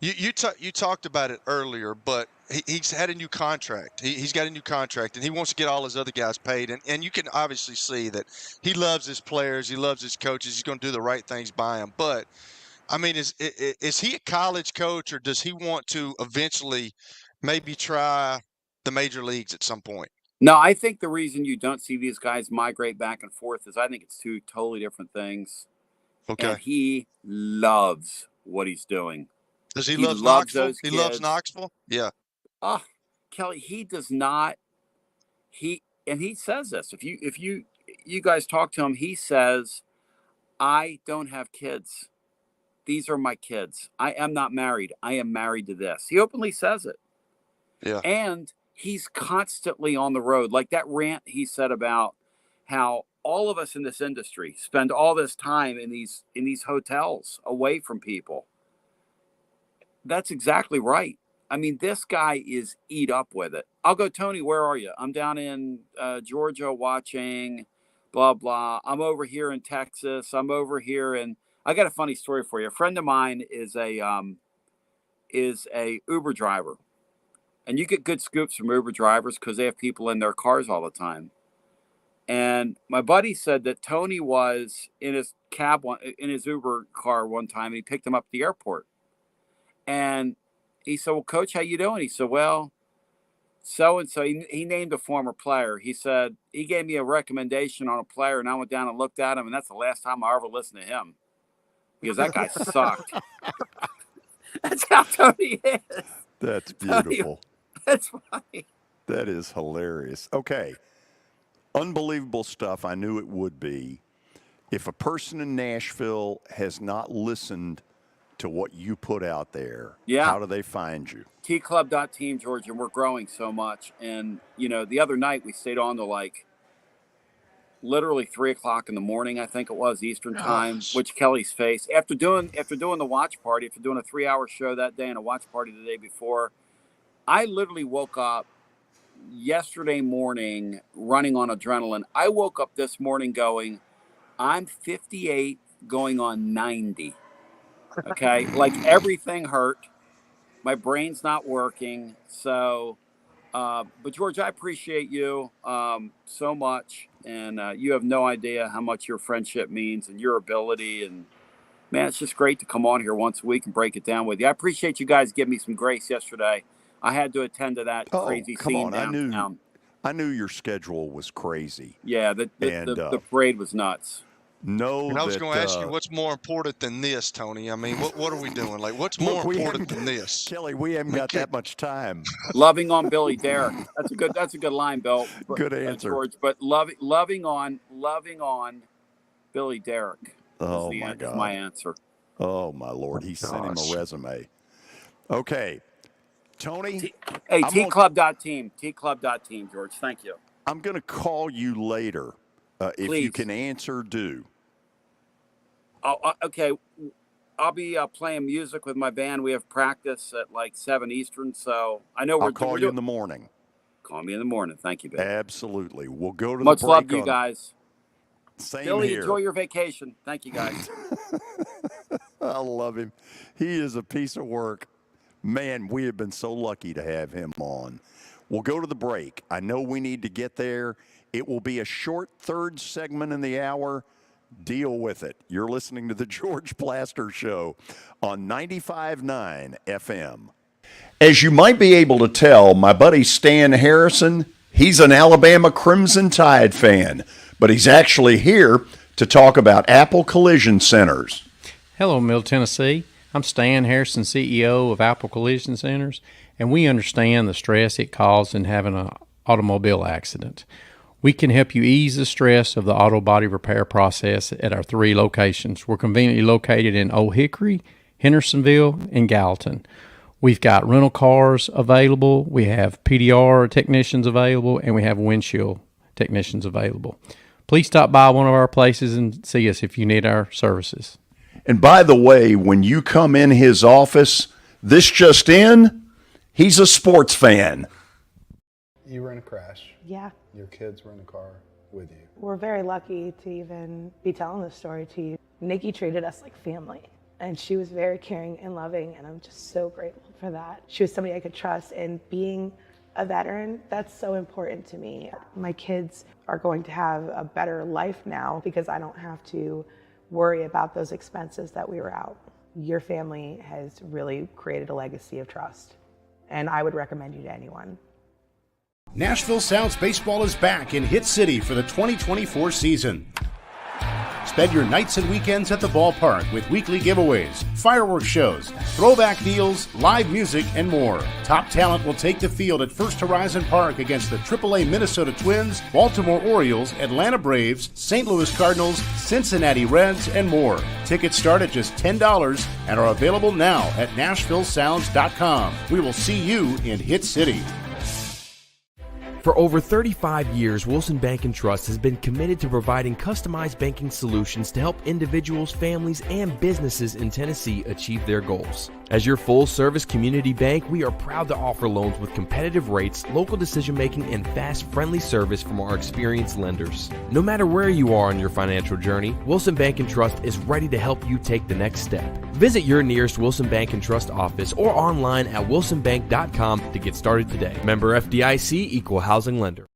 you talked about it earlier, but he's had a new contract. He's got a new contract, and he wants to get all his other guys paid. And you can obviously see that he loves his players. He loves his coaches. He's going to do the right things by them. But I mean, is he a college coach, or does he want to eventually maybe try the major leagues at some point? No, I think the reason you don't see these guys migrate back and forth is I think it's 2 totally different things. Okay. And he loves what he's doing. Does he love Knoxville? He loves Knoxville? Yeah. Oh, Kelly, he does not. And he says this. If you guys talk to him, he says, I don't have kids. These are my kids. I am not married. I am married to this. He openly says it. Yeah. And he's constantly on the road. Like that rant he said about how all of us in this industry spend all this time in these hotels away from people. That's exactly right. I mean, this guy is eat up with it. I'll go, Tony, where are you? I'm down in Georgia watching blah, blah. I'm over here in Texas. I'm over here in... I got a funny story for you. A friend of mine is a Uber driver, and you get good scoops from Uber drivers because they have people in their cars all the time. And my buddy said that Tony was in his Uber car one time, and he picked him up at the airport. And he said, "Well, Coach, how you doing?" He said, "Well, so and so." He named a former player. He said he gave me a recommendation on a player, and I went down and looked at him, and that's the last time I ever listened to him. Because that guy sucked. That's how Tony is. That's beautiful. That's funny. That is hilarious. Okay. Unbelievable stuff. I knew it would be. If a person in Nashville has not listened to what you put out there, how do they find you? tclub.team, George, and we're growing so much. And, the other night we stayed on to literally 3:00 in the morning, I think it was Eastern time, which Kelly's face after doing the watch party, after doing a 3-hour show that day and a watch party the day before, I literally woke up yesterday morning running on adrenaline. I woke up this morning going, I'm 58 going on 90. Okay. Like everything hurt. My brain's not working. So, but George, I appreciate you so much. And you have no idea how much your friendship means and your ability. And man, it's just great to come on here once a week and break it down with you. I appreciate you guys giving me some grace yesterday. I had to attend to that crazy scene downtown. I knew your schedule was crazy. Yeah, the parade was nuts. And I was going to ask you, what's more important than this, Tony? I mean, what are we doing? Like, what's more important than this? Kelly, we haven't got that much time. Loving on Billy Derrick. That's a good line, Bill. Good answer, George. But loving on Billy Derrick. Oh my God, my answer. Oh my Lord, he sent him a resume. Okay, Tony. Tclub.team, tclub.team, George. Thank you. I'm going to call you later. If you can answer, do. Okay. I'll be playing music with my band. We have practice at like 7 Eastern, so I know I'll call you in the morning. Call me in the morning. Thank you, babe. Absolutely. We'll go to much the break. Love to you guys. Same Billy, here. enjoy your vacation. Thank you, guys. I love him. He is a piece of work. Man, we have been so lucky to have him on. We'll go to the break. I know we need to get there. It will be a short third segment in the hour. Deal with it. You're listening to the George Plaster Show on 95.9 FM. As you might be able to tell, my buddy Stan Harrison, he's an Alabama Crimson Tide fan, but he's actually here to talk about Apple Collision Centers. Hello, Middle Tennessee. I'm Stan Harrison, CEO of Apple Collision Centers, and we understand the stress it causes in having an automobile accident. We can help you ease the stress of the auto body repair process at our 3 locations. We're conveniently located in Old Hickory, Hendersonville, and Gallatin. We've got rental cars available, we have PDR technicians available, and we have windshield technicians available. Please stop by one of our places and see us if you need our services. And by the way, when you come in his office, this just in, he's a sports fan. You were in a crash. Yeah. Your kids were in the car with you. We're very lucky to even be telling this story to you. Nikki treated us like family, and she was very caring and loving, and I'm just so grateful for that. She was somebody I could trust, and being a veteran, that's so important to me. My kids are going to have a better life now because I don't have to worry about those expenses that we were out. Your family has really created a legacy of trust, and I would recommend you to anyone. Nashville Sounds Baseball is back in Hit City for the 2024 season. Spend your nights and weekends at the ballpark with weekly giveaways, fireworks shows, throwback deals, live music, and more. Top talent will take the field at First Horizon Park against the AAA Minnesota Twins, Baltimore Orioles, Atlanta Braves, St. Louis Cardinals, Cincinnati Reds, and more. Tickets start at just $10 and are available now at NashvilleSounds.com. We will see you in Hit City. For over 35 years, Wilson Bank & Trust has been committed to providing customized banking solutions to help individuals, families, and businesses in Tennessee achieve their goals. As your full-service community bank, we are proud to offer loans with competitive rates, local decision-making, and fast, friendly service from our experienced lenders. No matter where you are on your financial journey, Wilson Bank & Trust is ready to help you take the next step. Visit your nearest Wilson Bank & Trust office or online at wilsonbank.com to get started today. Member FDIC, Equal Housing Lender.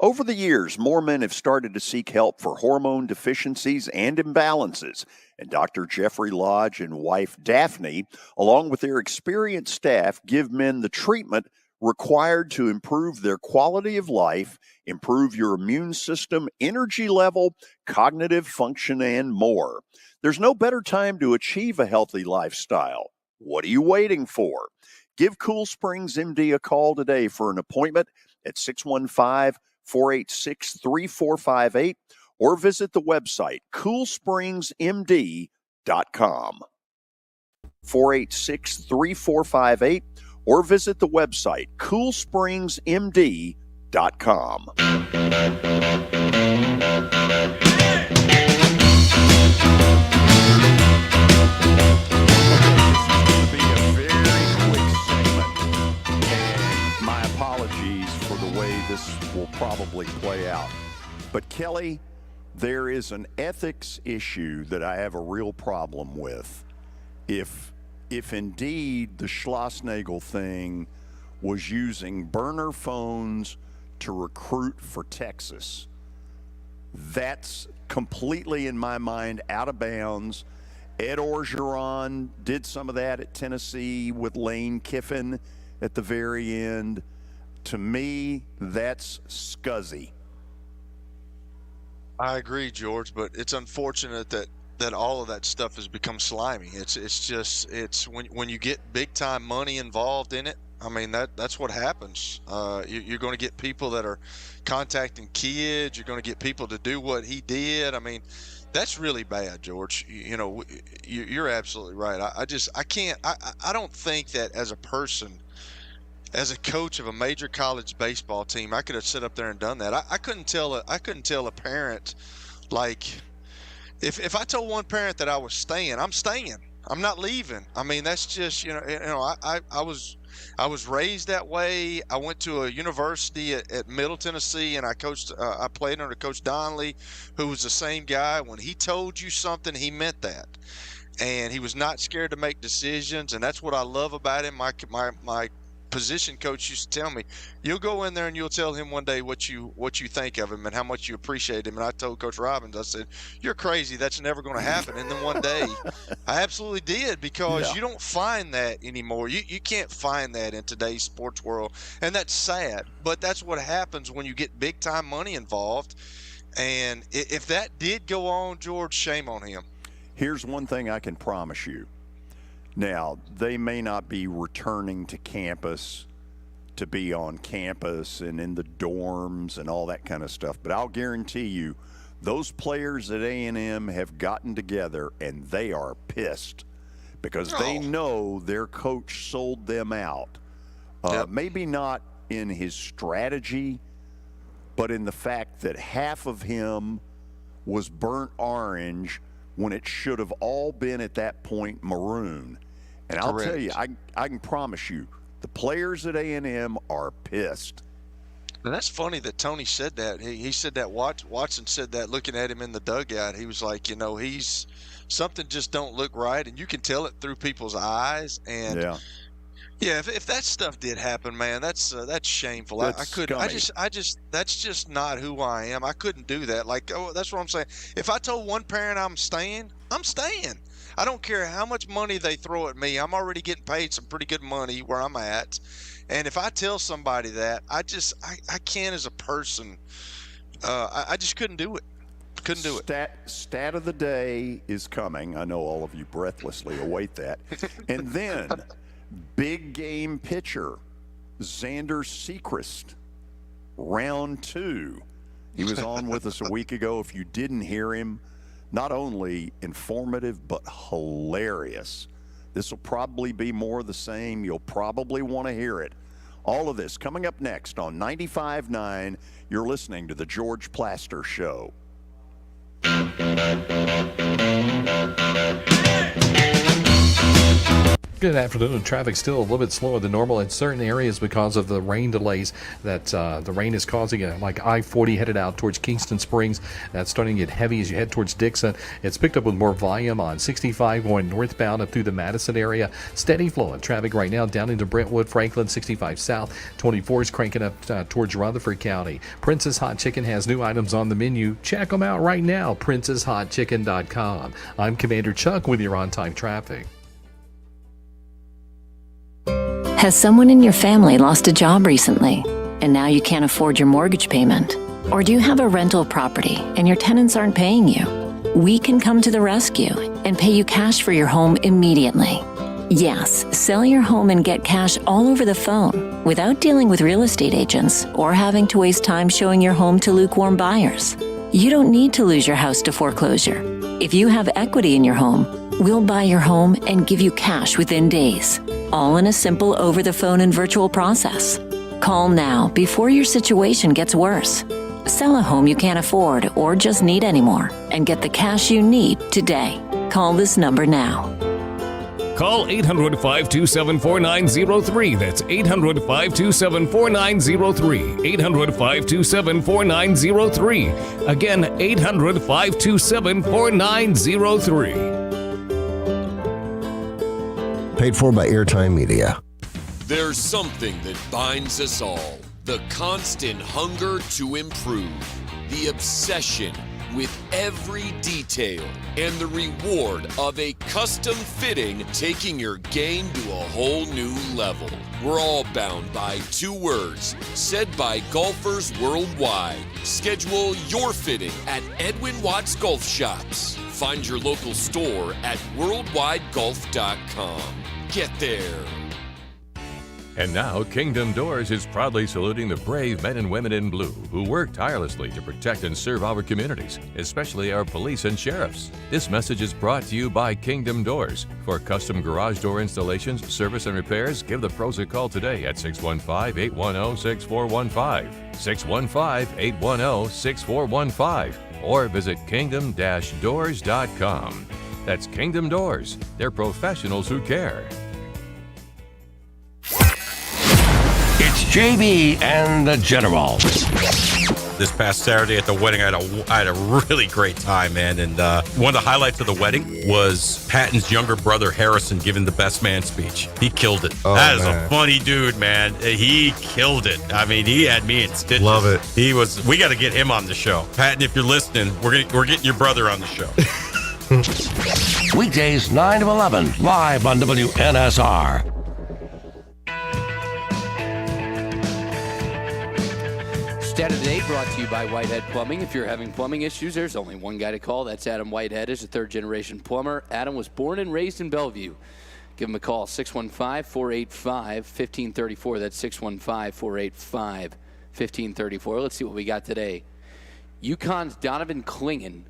Over the years, more men have started to seek help for hormone deficiencies and imbalances, and Dr. Jeffrey Lodge and wife Daphne, along with their experienced staff, give men the treatment required to improve their quality of life, improve your immune system, energy level, cognitive function, and more. There's no better time to achieve a healthy lifestyle. What are you waiting for? Give Cool Springs MD a call today for an appointment at 615-486-3458 or visit the website coolspringsmd.com. 486-3458 or visit the website coolspringsmd.com. But Kelly, there is an ethics issue that I have a real problem with. If indeed the Schlossnagle thing was using burner phones to recruit for Texas, that's completely, in my mind, out of bounds. Ed Orgeron did some of that at Tennessee with Lane Kiffin at the very end. To me, that's scuzzy. I agree, George, but it's unfortunate that all of that stuff has become slimy. It's when you get big time money involved in it. I mean, that's what happens. You're going to get people that are contacting kids. You're going to get people to do what he did. I mean, that's really bad, George. You're absolutely right. I don't think that as a person, as a coach of a major college baseball team, I could have sit up there and done that. I couldn't tell a parent, like, if I told one parent that I was staying, I'm staying. I'm not leaving. I mean, that's just, I was raised that way. I went to a university at Middle Tennessee, and I played under Coach Donnelly, who was the same guy. When he told you something, he meant that. And he was not scared to make decisions, and that's what I love about him. My position coach used to tell me, you'll go in there and you'll tell him one day what you think of him and how much you appreciate him. And I told Coach Robbins, I said, you're crazy. That's never going to happen. And then one day I absolutely did, because you don't find that anymore. You can't find that in today's sports world. And that's sad, but that's what happens when you get big time money involved. And if that did go on, George, shame on him. Here's one thing I can promise you. Now, they may not be returning to campus to be on campus and in the dorms and all that kind of stuff, but I'll guarantee you those players at A&M have gotten together and they are pissed because they know their coach sold them out. Maybe not in his strategy, but in the fact that half of him was burnt orange when it should have all been at that point maroon. And I'll tell you, I can promise you, the players at A&M are pissed. And that's funny that Tony said that. He said that. Watson said that looking at him in the dugout. He was like, he's something just don't look right, and you can tell it through people's eyes. And if that stuff did happen, man, that's shameful. I couldn't. That's just not who I am. I couldn't do that. Like, that's what I'm saying. If I told one parent I'm staying, I'm staying. I don't care how much money they throw at me. I'm already getting paid some pretty good money where I'm at. And if I tell somebody that, I can't as a person. I just couldn't do it. Couldn't do it. Stat of the day is coming. I know all of you breathlessly await that. And then big game pitcher, Zander Sechrist, round 2. He was on with us a week ago. If you didn't hear him, not only informative, but hilarious. This will probably be more of the same. You'll probably want to hear it. All of this coming up next on 95.9. You're listening to The George Plaster Show. Good afternoon. Traffic still a little bit slower than normal in certain areas because of the rain delays that the rain is causing. Like I-40 headed out towards Kingston Springs. That's starting to get heavy as you head towards Dixon. It's picked up with more volume on 65 going northbound up through the Madison area. Steady flow of traffic right now down into Brentwood, Franklin, 65 south. 24 is cranking up towards Rutherford County. Prince's Hot Chicken has new items on the menu. Check them out right now. PrincesHotChicken.com. I'm Commander Chuck with your on-time traffic. Has someone in your family lost a job recently, and now you can't afford your mortgage payment? Or do you have a rental property and your tenants aren't paying you? We can come to the rescue and pay you cash for your home immediately. Yes, sell your home and get cash all over the phone without dealing with real estate agents or having to waste time showing your home to lukewarm buyers. You don't need to lose your house to foreclosure. If you have equity in your home, we'll buy your home and give you cash within days, all in a simple over-the-phone and virtual process. Call now before your situation gets worse. Sell a home you can't afford or just need anymore and get the cash you need today. Call this number now. Call 800-527-4903. That's 800-527-4903. 800-527-4903. Again, 800-527-4903. Paid for by Airtime Media. There's something that binds us all. The constant hunger to improve. The obsession with every detail. And the reward of a custom fitting taking your game to a whole new level. We're all bound by two words said by golfers worldwide. Schedule your fitting at Edwin Watts Golf Shops. Find your local store at worldwidegolf.com. Get there. And now, Kingdom Doors is proudly saluting the brave men and women in blue who work tirelessly to protect and serve our communities, especially our police and sheriffs. This message is brought to you by Kingdom Doors. For custom garage door installations, service, and repairs, give the pros a call today at 615-810-6415, 615-810-6415, or visit kingdom-doors.com. That's Kingdom Doors. They're professionals who care. It's JB and the General. This past Saturday at the wedding, I had a really great time, man. And one of the highlights of the wedding was Patton's younger brother, Harrison, giving the best man speech. He killed it. That is a funny dude, man. He killed it. I mean, he had me in stitches. Love it. We got to get him on the show. Patton, if you're listening, we're getting your brother on the show. Weekdays 9 to 11, live on WNSR. Stat of the day brought to you by Whitehead Plumbing. If you're having plumbing issues, there's only one guy to call. That's Adam Whitehead. Is a third-generation plumber. Adam was born and raised in Bellevue. Give him a call, 615-485-1534. That's 615-485-1534. Let's see what we got today. UConn's Donovan Clingan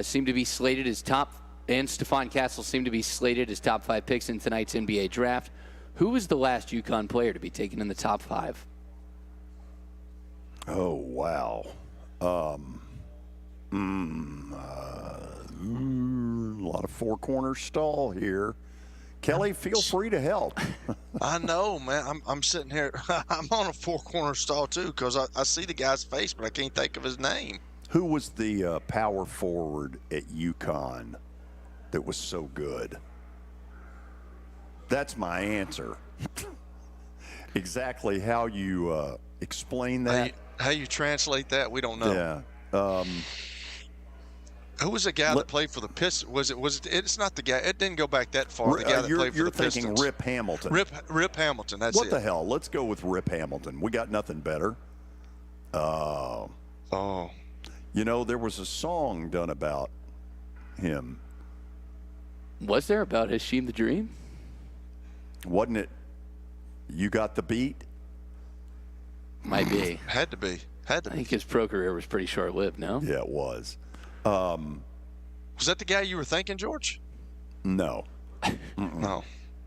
seemed to be slated as top, and Stephon Castle seemed to be slated as top 5 picks in tonight's NBA draft. Who was the last UConn player to be taken in the top 5? Oh, wow. A lot of four-corner stall here. Kelly, feel free to help. I know, man. I'm sitting here. I'm on a four-corner stall, too, because I see the guy's face, but I can't think of his name. Who was the power forward at UConn that was so good? That's my answer. Exactly how you explain that. How you translate that, we don't know. Yeah. Who was the guy that played for the Pistons? Was it? It's not the guy. It didn't go back that far. The guy that played for the Pistons. You're thinking Rip Hamilton. Rip Hamilton. That's what the hell? Let's go with Rip Hamilton. We got nothing better. You know, there was a song done about him. Was there about Hasheem the Dream? Wasn't it? You Got the Beat? Might be. Had to be. I think his pro career was pretty short-lived, no? Yeah, it was. Was that the guy you were thinking, George? No. No.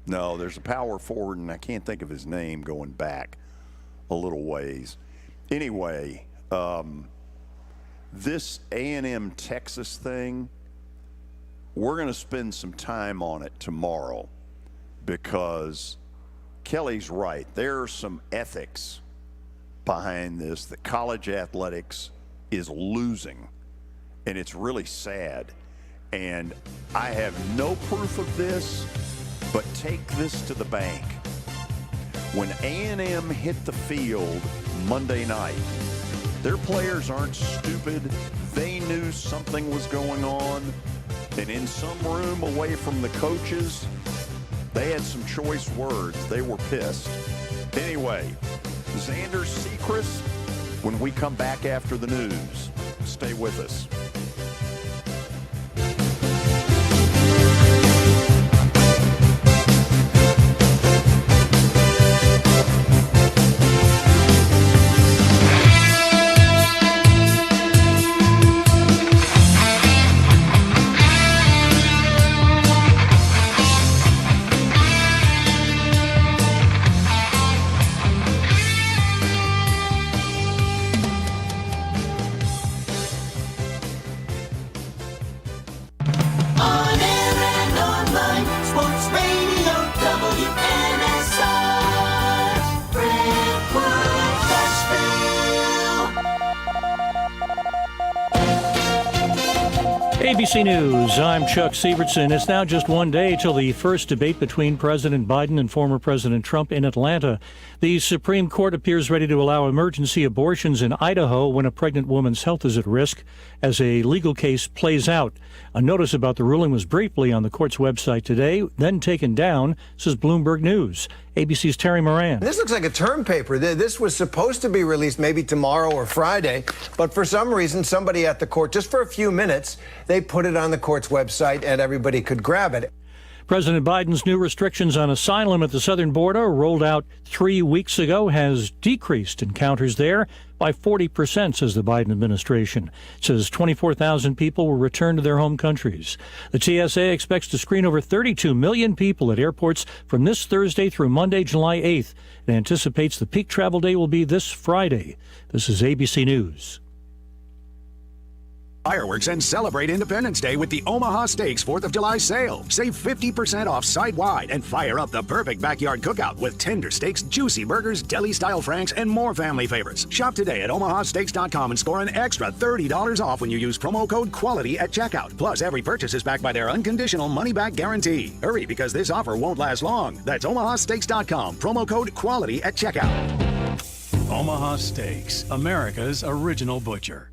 No, there's a power forward, and I can't think of his name going back a little ways. Anyway, this A&M Texas thing, we're going to spend some time on it tomorrow because Kelly's right. There are some ethics behind this that college athletics is losing, and it's really sad. And I have no proof of this, but take this to the bank. When A&M hit the field Monday night, their players aren't stupid. They knew something was going on, and in some room away from the coaches, they had some choice words. They were pissed. Anyway, Zander Sechrist, when we come back after the news. Stay with us. ABC News, I'm Chuck Sievertson. It's now just one day till the first debate between President Biden and former President Trump in Atlanta. The Supreme Court appears ready to allow emergency abortions in Idaho when a pregnant woman's health is at risk as a legal case plays out. A notice about the ruling was briefly on the court's website today, then taken down, says Bloomberg News. ABC's Terry Moran. This looks like a term paper. This was supposed to be released maybe tomorrow or Friday, but for some reason, somebody at the court, just for a few minutes, they put it on the court's website and everybody could grab it. President Biden's new restrictions on asylum at the southern border, rolled out 3 weeks ago, has decreased encounters there by 40%, says the Biden administration. It says 24,000 people will return to their home countries. The TSA expects to screen over 32 million people at airports from this Thursday through Monday, July 8th. It anticipates the peak travel day will be this Friday. This is ABC News. Fireworks and celebrate Independence Day with the Omaha Steaks 4th of July sale. Save 50% off site-wide and fire up the perfect backyard cookout with tender steaks, juicy burgers, deli-style franks, and more family favorites. Shop today at omahasteaks.com and score an extra $30 off when you use promo code QUALITY at checkout. Plus, every purchase is backed by their unconditional money-back guarantee. Hurry, because this offer won't last long. That's omahasteaks.com, promo code QUALITY at checkout. Omaha Steaks, America's original butcher.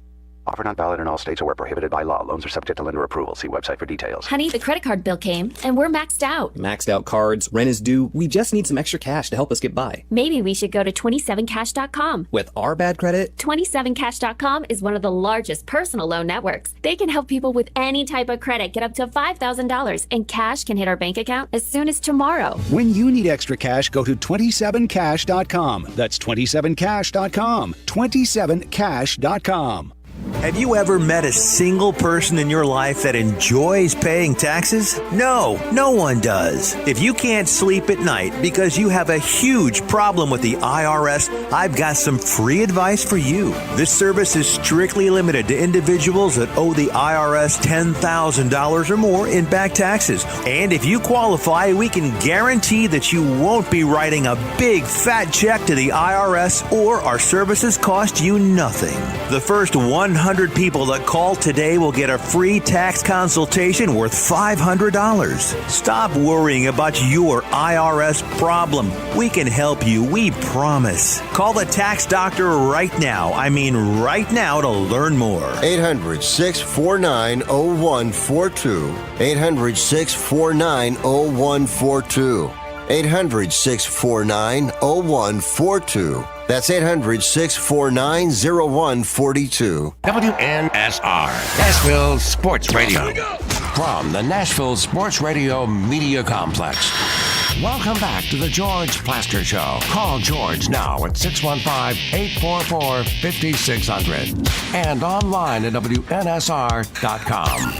Offer not valid in all states or where prohibited by law. Loans are subject to lender approval. See website for details. Honey, the credit card bill came, and we're maxed out. Maxed out cards, rent is due. We just need some extra cash to help us get by. Maybe we should go to 27cash.com. With our bad credit? 27cash.com is one of the largest personal loan networks. They can help people with any type of credit get up to $5,000, and cash can hit our bank account as soon as tomorrow. When you need extra cash, go to 27cash.com. That's 27cash.com. 27cash.com. Have you ever met a single person in your life that enjoys paying taxes? No, no one does. If you can't sleep at night because you have a huge problem with the IRS, I've got some free advice for you. This service is strictly limited to individuals that owe the IRS $10,000 or more in back taxes. And if you qualify, we can guarantee that you won't be writing a big fat check to the IRS, or our services cost you nothing. The first 100 people that call today will get a free tax consultation worth $500. Stop worrying about your IRS problem. We can help you, we promise. Call the tax doctor right now. I mean right now, to learn more. 800-649-0142. 800-649-0142. 800-649-0142. That's 800-649-0142. WNSR, Nashville Sports Radio. From the Nashville Sports Radio Media Complex. Welcome back to the George Plaster Show. Call George now at 615-844-5600 and online at WNSR.com.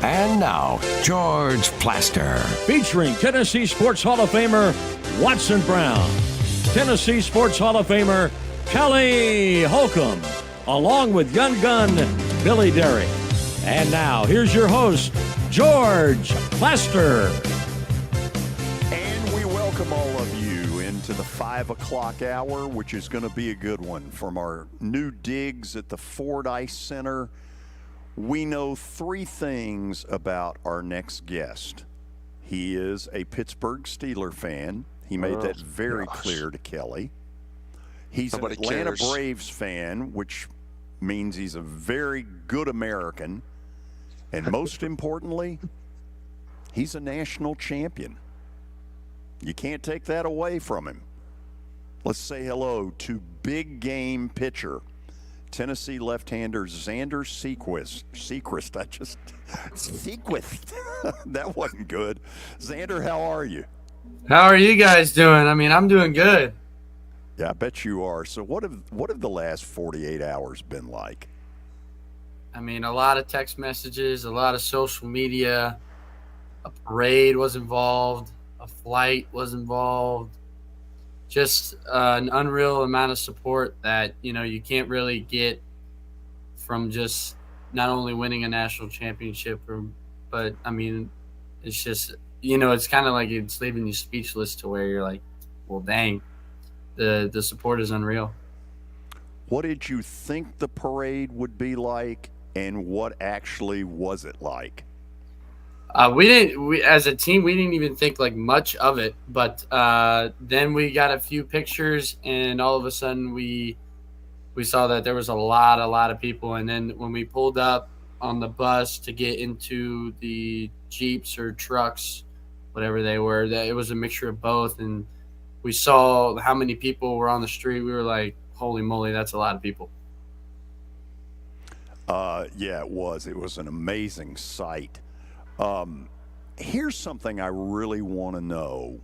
And now, George Plaster. Featuring Tennessee Sports Hall of Famer Watson Brown, Tennessee Sports Hall of Famer Kelly Holcomb, along with Young Gun Billy Derrick. And now, here's your host, George Plaster. And we welcome all of you into the 5 o'clock hour, which is going to be a good one, from our new digs at the Fordyce Center. We know 3 things about our next guest. He is a Pittsburgh Steelers fan. He made that very clear to Kelly. He's an Atlanta Braves fan, which means he's a very good American. And most importantly, he's a national champion. You can't take that away from him. Let's say hello to big game pitcher, Tennessee left-hander Zander Sechrist. Sechrist. That wasn't good. Zander, how are you? How are you guys doing? I mean, I'm doing good. Yeah, I bet you are. So what have the last 48 hours been like? I mean, a lot of text messages, a lot of social media. A parade was involved. A flight was involved. Just an unreal amount of support that, you can't really get from just not only winning a national championship, but, I mean, it's just, it's kind of like it's leaving you speechless to where you're like, well, dang, the support is unreal. What did you think the parade would be like? and what actually was it like? We as a team, we didn't even think like much of it, but then we got a few pictures, and all of a sudden we saw that there was a lot of people. And then when we pulled up on the bus to get into the Jeeps or trucks, whatever they were, that it was a mixture of both. And we saw how many people were on the street. We were like, holy moly, that's a lot of people. Yeah, it was. It was an amazing sight. Here's something I really want to know,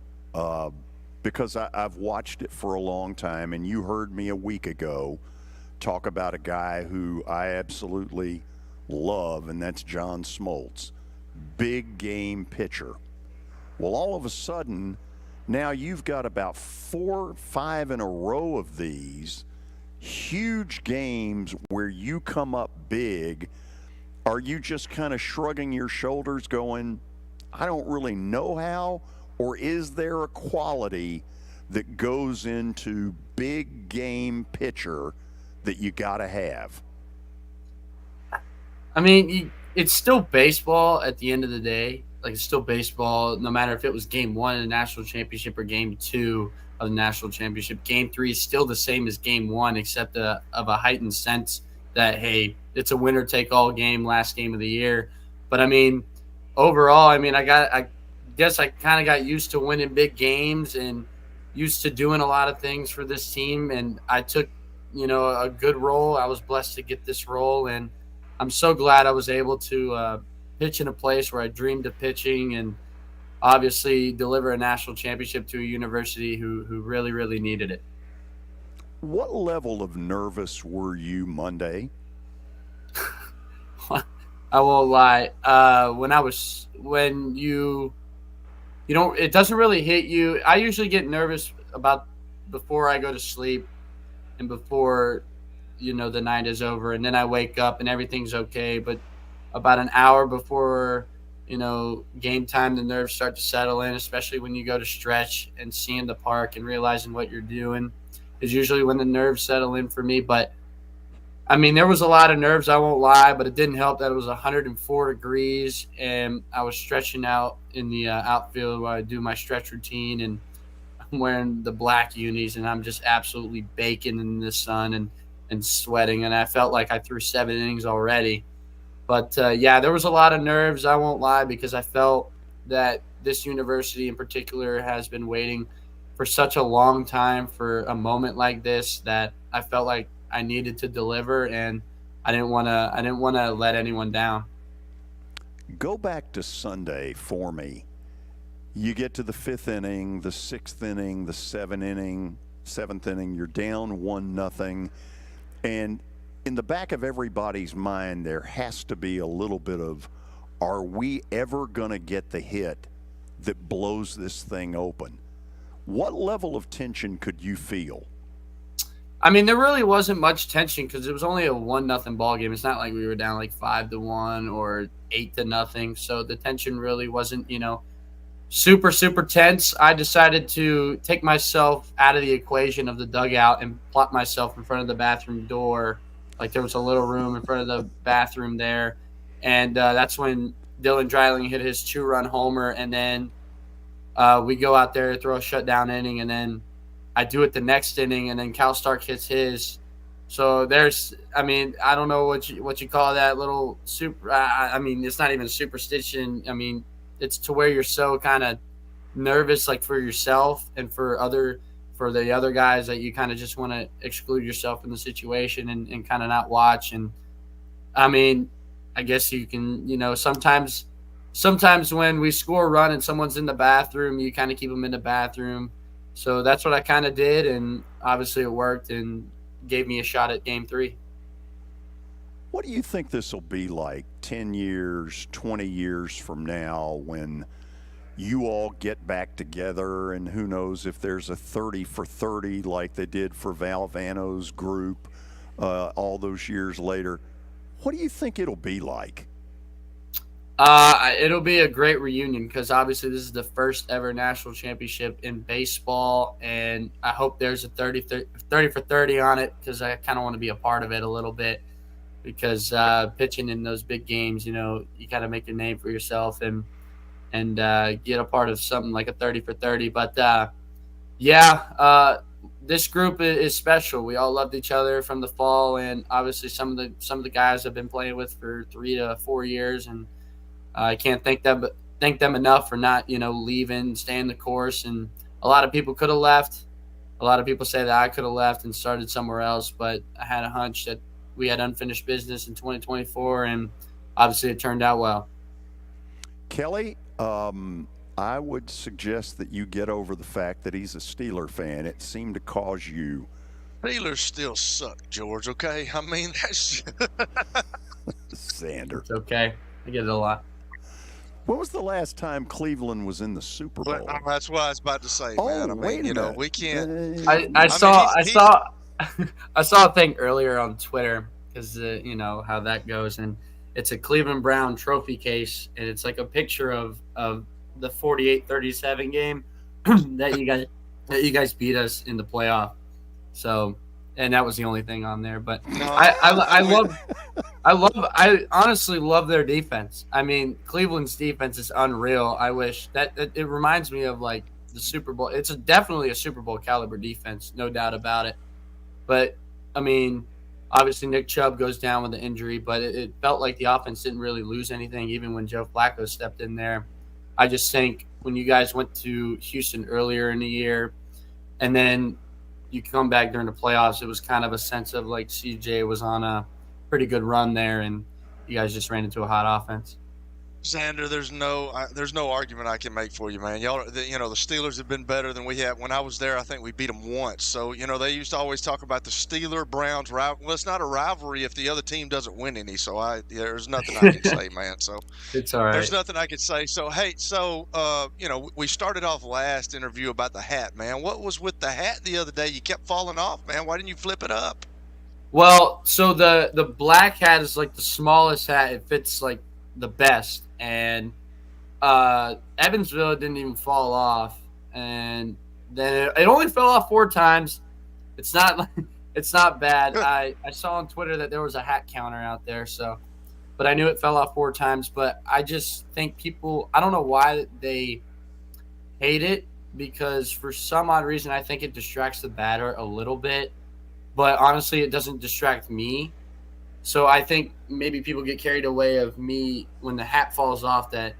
because I've watched it for a long time, and you heard me a week ago talk about a guy who I absolutely love, and that's John Smoltz, big game pitcher. Well, all of a sudden, now you've got about 4 or 5 in a row of these huge games where you come up big. Are you just kind of shrugging your shoulders going, I don't really know how? Or is there a quality that goes into big game pitcher that you got to have? I mean, it's still baseball at the end of the day. Like, it's still baseball, no matter if it was game 1 of the national championship or game 2 of the national championship. Game 3 is still the same as game 1, except of a heightened sense that, hey, it's a winner-take-all game, last game of the year. But, I mean, overall, I mean, I guess I kind of got used to winning big games and used to doing a lot of things for this team. And I took, a good role. I was blessed to get this role. And I'm so glad I was able to pitch in a place where I dreamed of pitching and obviously deliver a national championship to a university who really, really needed it. What level of nervous were you Monday? I won't lie. It doesn't really hit you. I usually get nervous about before I go to sleep and before, the night is over, and then I wake up and everything's okay. But about an hour before, game time, the nerves start to settle in, especially when you go to stretch and seeing the park and realizing what you're doing is usually when the nerves settle in for me. But I mean, there was a lot of nerves, I won't lie, but it didn't help that it was 104 degrees and I was stretching out in the outfield where I do my stretch routine, and I'm wearing the black unis and I'm just absolutely baking in the sun and sweating. And I felt like I threw 7 innings already. But, yeah, there was a lot of nerves, I won't lie, because I felt that this university in particular has been waiting for such a long time for a moment like this that I felt like I needed to deliver, and I didn't want to let anyone down. Go back to Sunday for me. You get to the 5th inning, the 6th inning, the 7th inning, you're down 1-0, and in the back of everybody's mind, there has to be a little bit of, are we ever going to get the hit that blows this thing open? What level of tension could you feel? I mean, there really wasn't much tension because it was only a 1-0 ball game. It's not like we were down like 5-1 or 8-0. So the tension really wasn't, super, super tense. I decided to take myself out of the equation of the dugout and plot myself in front of the bathroom door. Like, there was a little room in front of the bathroom there. And that's when Dylan Dreiling hit his 2-run homer. And then we go out there, throw a shutdown inning, and then I do it the next inning, and then Cal Stark hits his. So I don't know what you call that little super. It's not even a superstition. I mean, it's to where you're so kind of nervous, like for yourself and for the other guys, that you kind of just want to exclude yourself in the situation and kind of not watch. And I mean, I guess you can, sometimes when we score a run and someone's in the bathroom, you kind of keep them in the bathroom. So that's what I kind of did, and obviously it worked and gave me a shot at Game 3. What do you think this will be like 10 years, 20 years from now when you all get back together, and who knows if there's a 30 for 30 like they did for Valvano's group all those years later? What do you think it'll be like? It'll be a great reunion because obviously this is the first ever national championship in baseball, and I hope there's a 30 for 30 on it because I kind of want to be a part of it a little bit. because pitching in those big games, you got to make a name for yourself and get a part of something like a 30 for 30. But this group is special. We all loved each other from the fall, and obviously some of the guys I've been playing with for 3 to 4 years, and I can't thank them enough for not leaving, staying the course. And a lot of people could have left. A lot of people say that I could have left and started somewhere else, but I had a hunch that we had unfinished business in 2024, and obviously it turned out well. Kelly, I would suggest that you get over the fact that he's a Steeler fan. It seemed to cause you. Steelers still suck, George, okay? I mean, that's Zander. It's okay. I get it a lot. When was the last time Cleveland was in the Super Bowl? Well, that's what I was about to say, man. I mean, we can't. I saw a thing earlier on Twitter because how that goes, and it's a Cleveland Brown trophy case, and it's like a picture of the 48-37 game that you guys beat us in the playoff. So, and that was the only thing on there. But I honestly love their defense. I mean, Cleveland's defense is unreal. I wish that it reminds me of like the Super Bowl. It's definitely a Super Bowl caliber defense, no doubt about it. But I mean, obviously Nick Chubb goes down with the injury, but it felt like the offense didn't really lose anything, even when Joe Flacco stepped in there. I just think when you guys went to Houston earlier in the year, and then you come back during the playoffs, it was kind of a sense of like CJ was on a pretty good run there, and you guys just ran into a hot offense. Zander, there's no argument I can make for you, man. Y'all, the Steelers have been better than we have. When I was there, I think we beat them once. So, they used to always talk about the Steeler-Browns rivalry. Well, it's not a rivalry if the other team doesn't win any. So, there's nothing I can say, man. So it's all right. There's nothing I can say. So, hey, we started off last interview about the hat, man. What was with the hat the other day? You kept falling off, man. Why didn't you flip it up? Well, so the black hat is like the smallest hat. It fits like the best, and Evansville didn't even fall off, and then it only fell off 4 times. It's not bad. I saw on Twitter that there was a hat counter out there, but I knew it fell off 4 times. But I just think people, I don't know why they hate it, because for some odd reason I think it distracts the batter a little bit, but honestly it doesn't distract me. So I think maybe people get carried away of me when the hat falls off, that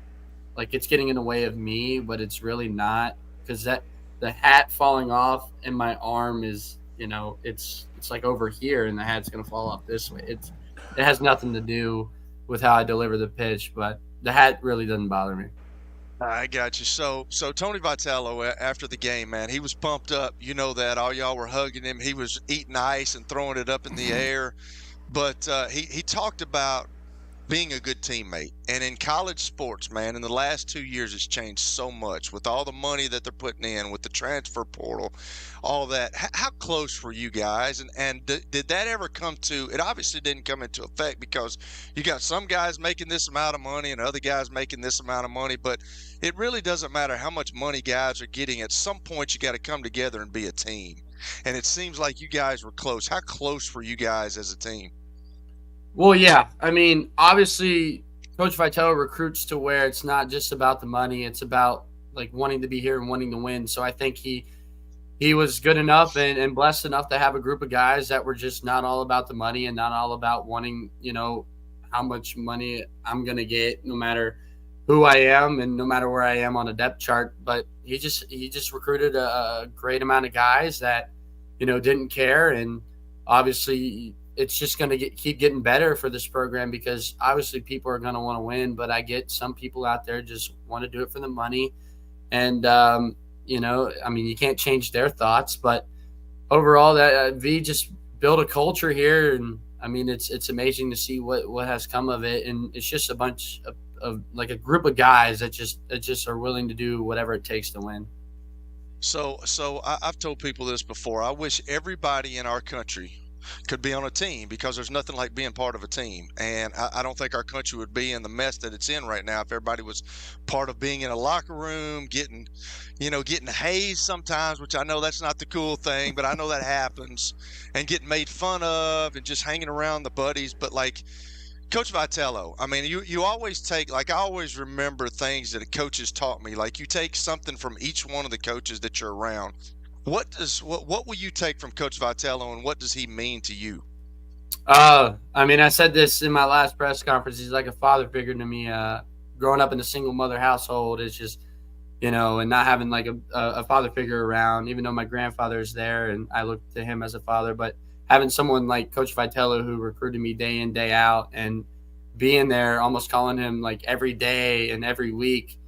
like it's getting in the way of me, but it's really not, because that the hat falling off and my arm is, it's like over here, and the hat's going to fall off this way. It has nothing to do with how I deliver the pitch, but the hat really doesn't bother me. I got you. So Tony Vitello, after the game, man, he was pumped up. You know that. All y'all were hugging him. He was eating ice and throwing it up in the air. But he talked about being a good teammate. And in college sports, man, in the last 2 years, it's changed so much with all the money that they're putting in, with the transfer portal, all that. How close were you guys? And did that ever come to – it obviously didn't come into effect, because you got some guys making this amount of money and other guys making this amount of money. But it really doesn't matter how much money guys are getting. At some point, you got to come together and be a team. And it seems like you guys were close. How close were you guys as a team? Well, yeah. I mean, obviously, Coach Vitello recruits to where it's not just about the money. It's about, like, wanting to be here and wanting to win. So I think he was good enough and blessed enough to have a group of guys that were just not all about the money and not all about wanting, how much money I'm going to get no matter who I am and no matter where I am on a depth chart. But he just recruited a great amount of guys that, didn't care. And obviously – it's just going to keep getting better for this program, because obviously people are going to want to win, but I get some people out there just want to do it for the money. And, you can't change their thoughts, but overall that V just built a culture here. And I mean, it's amazing to see what has come of it. And it's just a bunch of like a group of guys that just are willing to do whatever it takes to win. So I've told people this before. I wish everybody in our country could be on a team, because there's nothing like being part of a team. And I don't think our country would be in the mess that it's in right now if everybody was part of being in a locker room, getting hazed sometimes, which I know that's not the cool thing, but I know that happens, and getting made fun of and just hanging around the buddies. But like Coach Vitello, I mean, you always take, like, I always remember things that coaches taught me. Like, you take something from each one of the coaches that you're around. What will you take from Coach Vitello, and what does he mean to you? I mean, I said this in my last press conference. He's like a father figure to me. Growing up in a single mother household, it's just, and not having like a father figure around, even though my grandfather is there and I look to him as a father, but having someone like Coach Vitello who recruited me day in, day out, and being there, almost calling him like every day and every week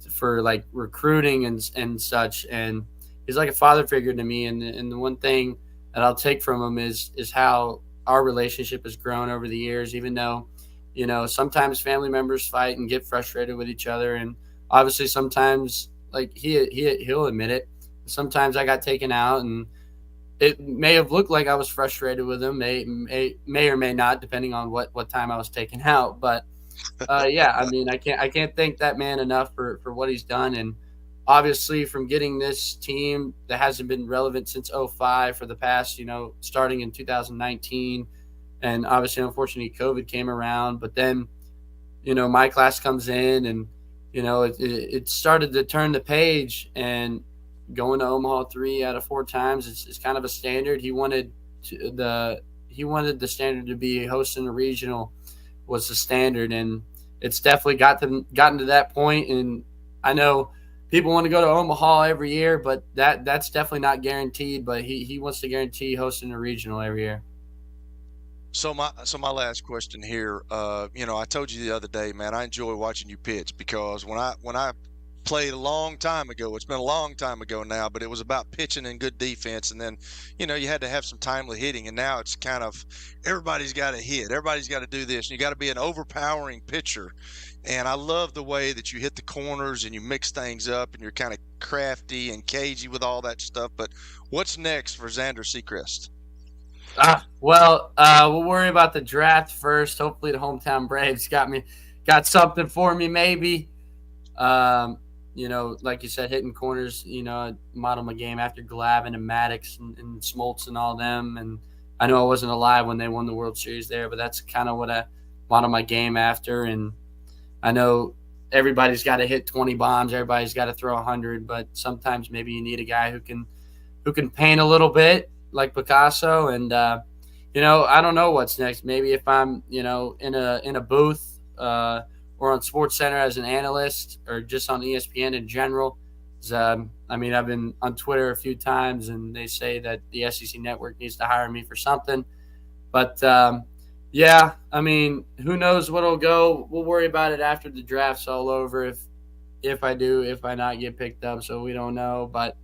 for like recruiting and such. And he's like a father figure to me. And the one thing that I'll take from him is how our relationship has grown over the years, even though, sometimes family members fight and get frustrated with each other. And obviously sometimes, like he'll admit it, sometimes I got taken out, and it may have looked like I was frustrated with him, may or may not, depending on what time I was taken out. But yeah, I mean, I can't thank that man enough for what he's done. And obviously from getting this team that hasn't been relevant since 2005 for the past, starting in 2019, and obviously unfortunately COVID came around, but then, my class comes in, and, it started to turn the page, and going to Omaha 3 out of 4 times is kind of a standard. He wanted the standard to be hosting a regional was the standard, and it's definitely gotten to that point. And I know people want to go to Omaha every year, but that's definitely not guaranteed. But he wants to guarantee hosting a regional every year. So my last question here, I told you the other day, man, I enjoy watching you pitch, because when I played a long time ago, it's been a long time ago now, but it was about pitching and good defense, and then you had to have some timely hitting, and now it's kind of everybody's got to hit, everybody's got to do this, and you got to be an overpowering pitcher. And I love the way that you hit the corners and you mix things up, and you're kind of crafty and cagey with all that stuff. But what's next for Zander Sechrist? We'll worry about the draft first. Hopefully the hometown Braves got something for me, maybe. Like you said, hitting corners, I model my game after Glavine and Maddox and Smoltz and all them. And I know I wasn't alive when they won the World Series there, but that's kind of what I model my game after. And I know everybody's got to hit 20 bombs. Everybody's got to throw 100, but sometimes maybe you need a guy who can paint a little bit like Picasso. And, I don't know what's next. Maybe if I'm, in a booth, or on SportsCenter as an analyst, or just on ESPN in general. I've been on Twitter a few times, and they say that the SEC network needs to hire me for something. But, yeah, who knows what'll go. We'll worry about it after the draft's all over, if I not get picked up, so we don't know. But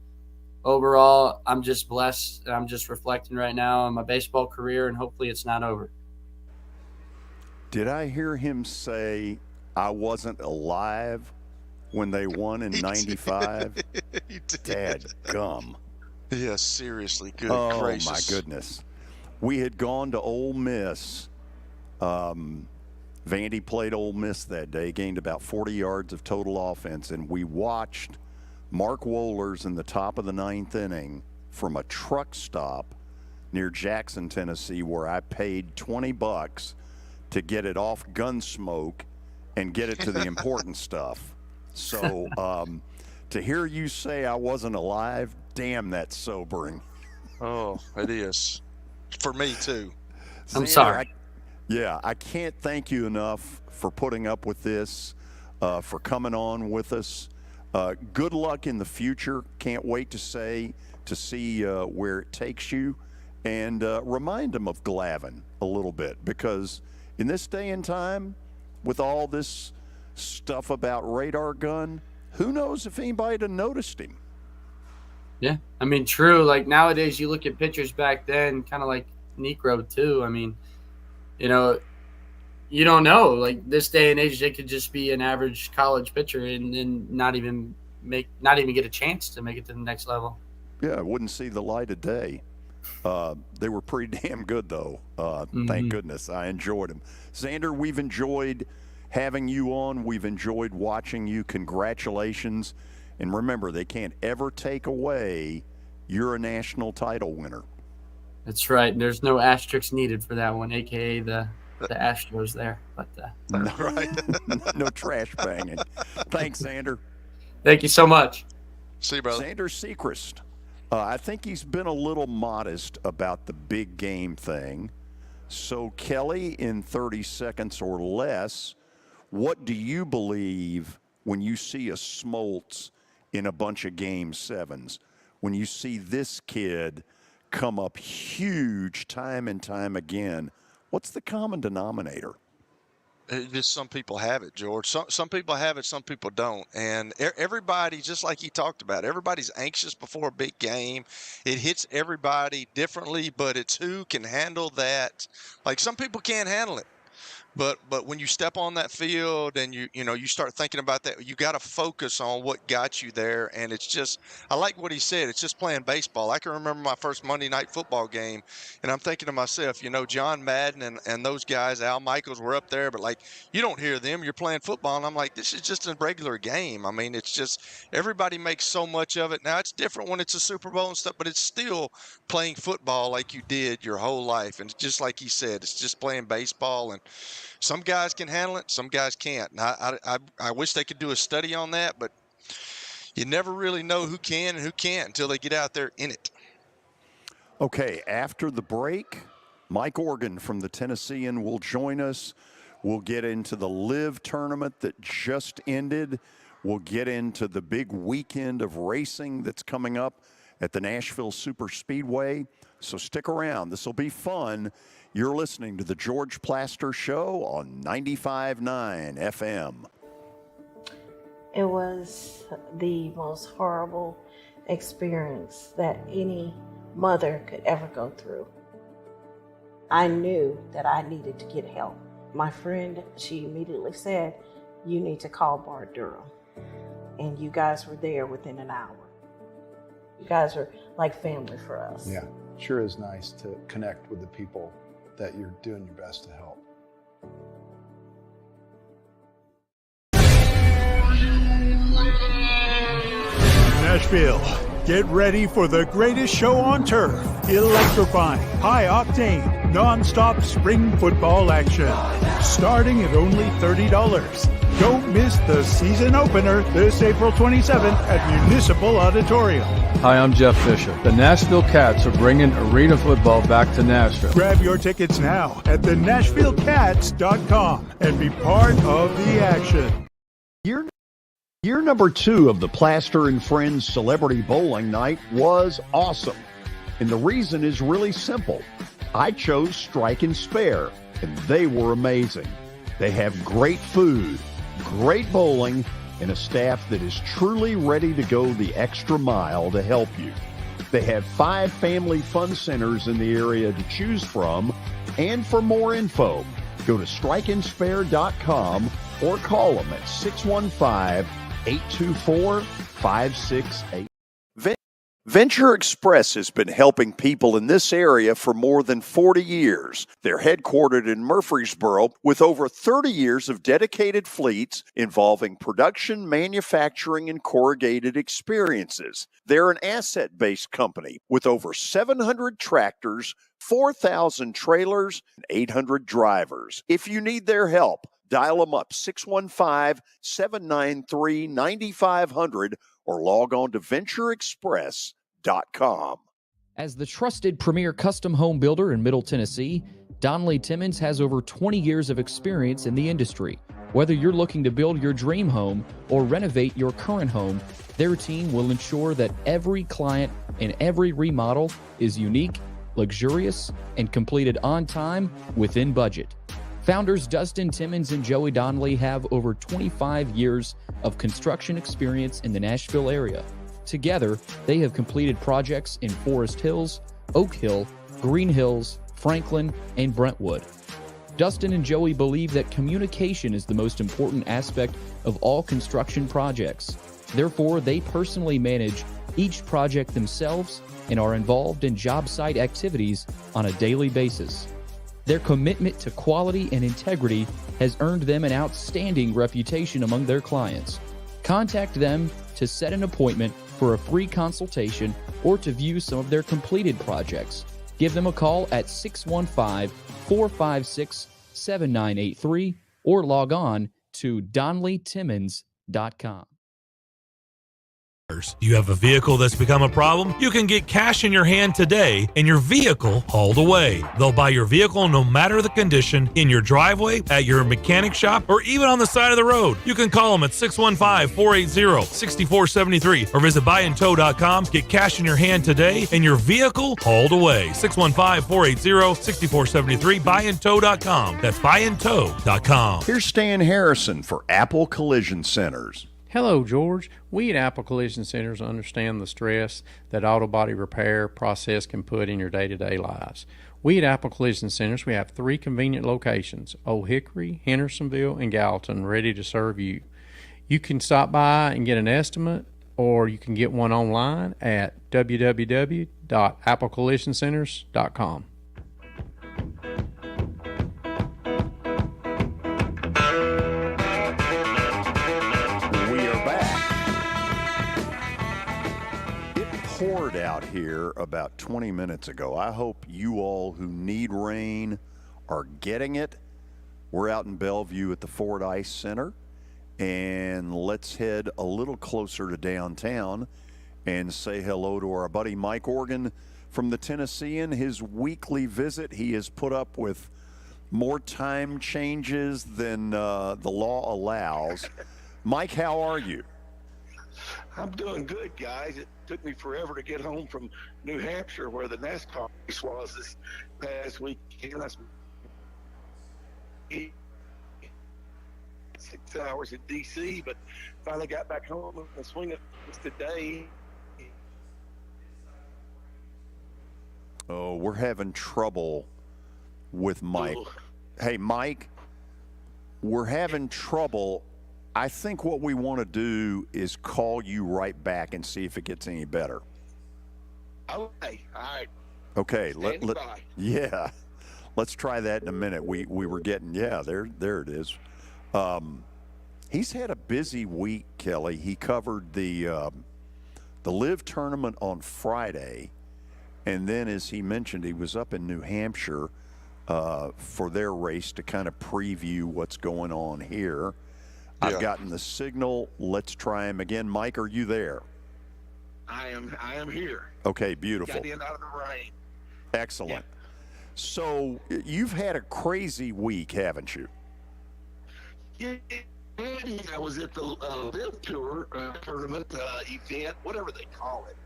overall, I'm just blessed. I'm just reflecting right now on my baseball career, and hopefully it's not over. Did I hear him say I wasn't alive when they won in 95? Dadgum. Yeah, seriously. Good gracious. Oh, My goodness. We had gone to Ole Miss. Vandy played Ole Miss that day, gained about 40 yards of total offense, and we watched Mark Wohlers in the top of the 9th inning from a truck stop near Jackson, Tennessee, where I paid $20 to get it off Gunsmoke and get it to the important stuff. So to hear you say I wasn't alive, damn, that's sobering. Oh, it is. For me, too. I'm sorry. I can't thank you enough for putting up with this, for coming on with us. Good luck in the future. Can't wait to see where it takes you. And remind them of Glavine a little bit, because in this day and time, with all this stuff about radar gun, who knows if anybody had noticed him. Yeah, true. Like nowadays, you look at pitchers back then, kind of like Necro too. You don't know. Like this day and age, they could just be an average college pitcher and not even get a chance to make it to the next level. Yeah, I wouldn't see the light of day. They were pretty damn good, though. Thank goodness. I enjoyed them. Zander, we've enjoyed having you on. We've enjoyed watching you. Congratulations. And remember, they can't ever take away you're a national title winner. That's right. There's no asterisks needed for that one, a.k.a. the Astros there. But right. No trash banging. Thanks, Zander. Thank you so much. See you, brother. Zander Sechrist. I think he's been a little modest about the big game thing. So, Kelly, in 30 seconds or less, what do you believe when you see a Smoltz in a bunch of Game 7s? When you see this kid come up huge time and time again, what's the common denominator? Just some people have it, George. Some people have it, some people don't. And everybody, just like he talked about, everybody's anxious before a big game. It hits everybody differently, but it's who can handle that. Like, some people can't handle it. But when you step on that field and you start thinking about that, you got to focus on what got you there. And it's just, I like what he said. It's just playing baseball. I can remember my first Monday night football game, and I'm thinking to myself, John Madden and those guys, Al Michaels, were up there, but like, you don't hear them. You're playing football, and I'm like, this is just a regular game. I mean, it's just, everybody makes so much of it. Now, it's different when it's a Super Bowl and stuff, but it's still playing football like you did your whole life. And just like he said, it's just playing baseball. And some guys can handle it, some guys can't. And I wish they could do a study on that, but you never really know who can and who can't until they get out there in it. Okay, after the break, Mike Organ from the Tennessean will join us. We'll get into the LIV tournament that just ended. We'll get into the big weekend of racing that's coming up at the Nashville Super Speedway. So stick around. This will be fun. You're listening to the George Plaster Show on 95.9 FM. It was the most horrible experience that any mother could ever go through. I knew that I needed to get help. My friend, she immediately said, you need to call Bart Durham. And you guys were there within an hour. You guys are like family for us. Yeah, sure is nice to connect with the people that you're doing your best to help. Nashville, get ready for the greatest show on turf. Electrifying, high-octane, non-stop spring football action. Starting at only $30. Don't miss the season opener this April 27th at Municipal Auditorium. Hi, I'm Jeff Fisher. The Nashville Cats are bringing arena football back to Nashville. Grab your tickets now at thenashvillecats.com and be part of the action. Year number 2 of the Plaster and Friends Celebrity Bowling Night was awesome. And the reason is really simple. I chose Strike and Spare, and they were amazing. They have great food, great bowling, and a staff that is truly ready to go the extra mile to help you. They have 5 family fun centers in the area to choose from. And for more info, go to strikeandspare.com or call them at 615-824-5688. Venture Express has been helping people in this area for more than 40 years. They're headquartered in Murfreesboro with over 30 years of dedicated fleets involving production, manufacturing, and corrugated experiences. They're an asset-based company with over 700 tractors, 4,000 trailers, and 800 drivers. If you need their help, dial them up 615-793-9500 or log on to ventureexpress.com. As the trusted premier custom home builder in Middle Tennessee, Donnelly Timmons has over 20 years of experience in the industry. Whether you're looking to build your dream home or renovate your current home, their team will ensure that every client and every remodel is unique, luxurious, and completed on time within budget. Founders Dustin Timmons and Joey Donnelly have over 25 years of construction experience in the Nashville area. Together, they have completed projects in Forest Hills, Oak Hill, Green Hills, Franklin, and Brentwood. Dustin and Joey believe that communication is the most important aspect of all construction projects. Therefore, they personally manage each project themselves and are involved in job site activities on a daily basis. Their commitment to quality and integrity has earned them an outstanding reputation among their clients. Contact them to set an appointment for a free consultation or to view some of their completed projects. Give them a call at 615-456-7983 or log on to DonleyTimmons.com. You have a vehicle that's become a problem? You can get cash in your hand today and your vehicle hauled away. They'll buy your vehicle no matter the condition, in your driveway, at your mechanic shop, or even on the side of the road. You can call them at 615-480-6473 or visit buyandtow.com. Get cash in your hand today and your vehicle hauled away. 615-480-6473, buyandtow.com. That's buyandtow.com. Here's Stan Harrison for Apple Collision Centers. Hello, George. We at Apple Collision Centers understand the stress that auto body repair process can put in your day-to-day lives. We at Apple Collision Centers, we have 3 convenient locations, Old Hickory, Hendersonville, and Gallatin, ready to serve you. You can stop by and get an estimate, or you can get one online at www.applecollisioncenters.com. Poured out here about 20 minutes ago. I hope you all who need rain are getting it. We're out in Bellevue at the Ford Ice Center, and let's head a little closer to downtown and say hello to our buddy Mike Organ from the Tennessean. His weekly visit, he has put up with more time changes than the law allows. Mike, how are you? I'm doing good, guys. It took me forever to get home from New Hampshire, where the NASCAR race was this past weekend. That's 6 hours in D.C., but finally got back home in the swing of this today. Oh, we're having trouble with Mike. Hey, Mike, we're having trouble. I think what we want to do is call you right back and see if it gets any better. Okay, all right. Okay, yeah. Let's try that in a minute. We were getting, there it is. He's had a busy week, Kelly. He covered the LIV tournament on Friday, and then, as he mentioned, he was up in New Hampshire for their race to kind of preview what's going on here. I've gotten the signal. Let's try him again. Mike, are you there? I am here. Okay, beautiful. Got in out of the rain. Excellent. Yeah. So you've had a crazy week, haven't you? Yeah, I was at the LIV Tour tournament event, whatever they call it,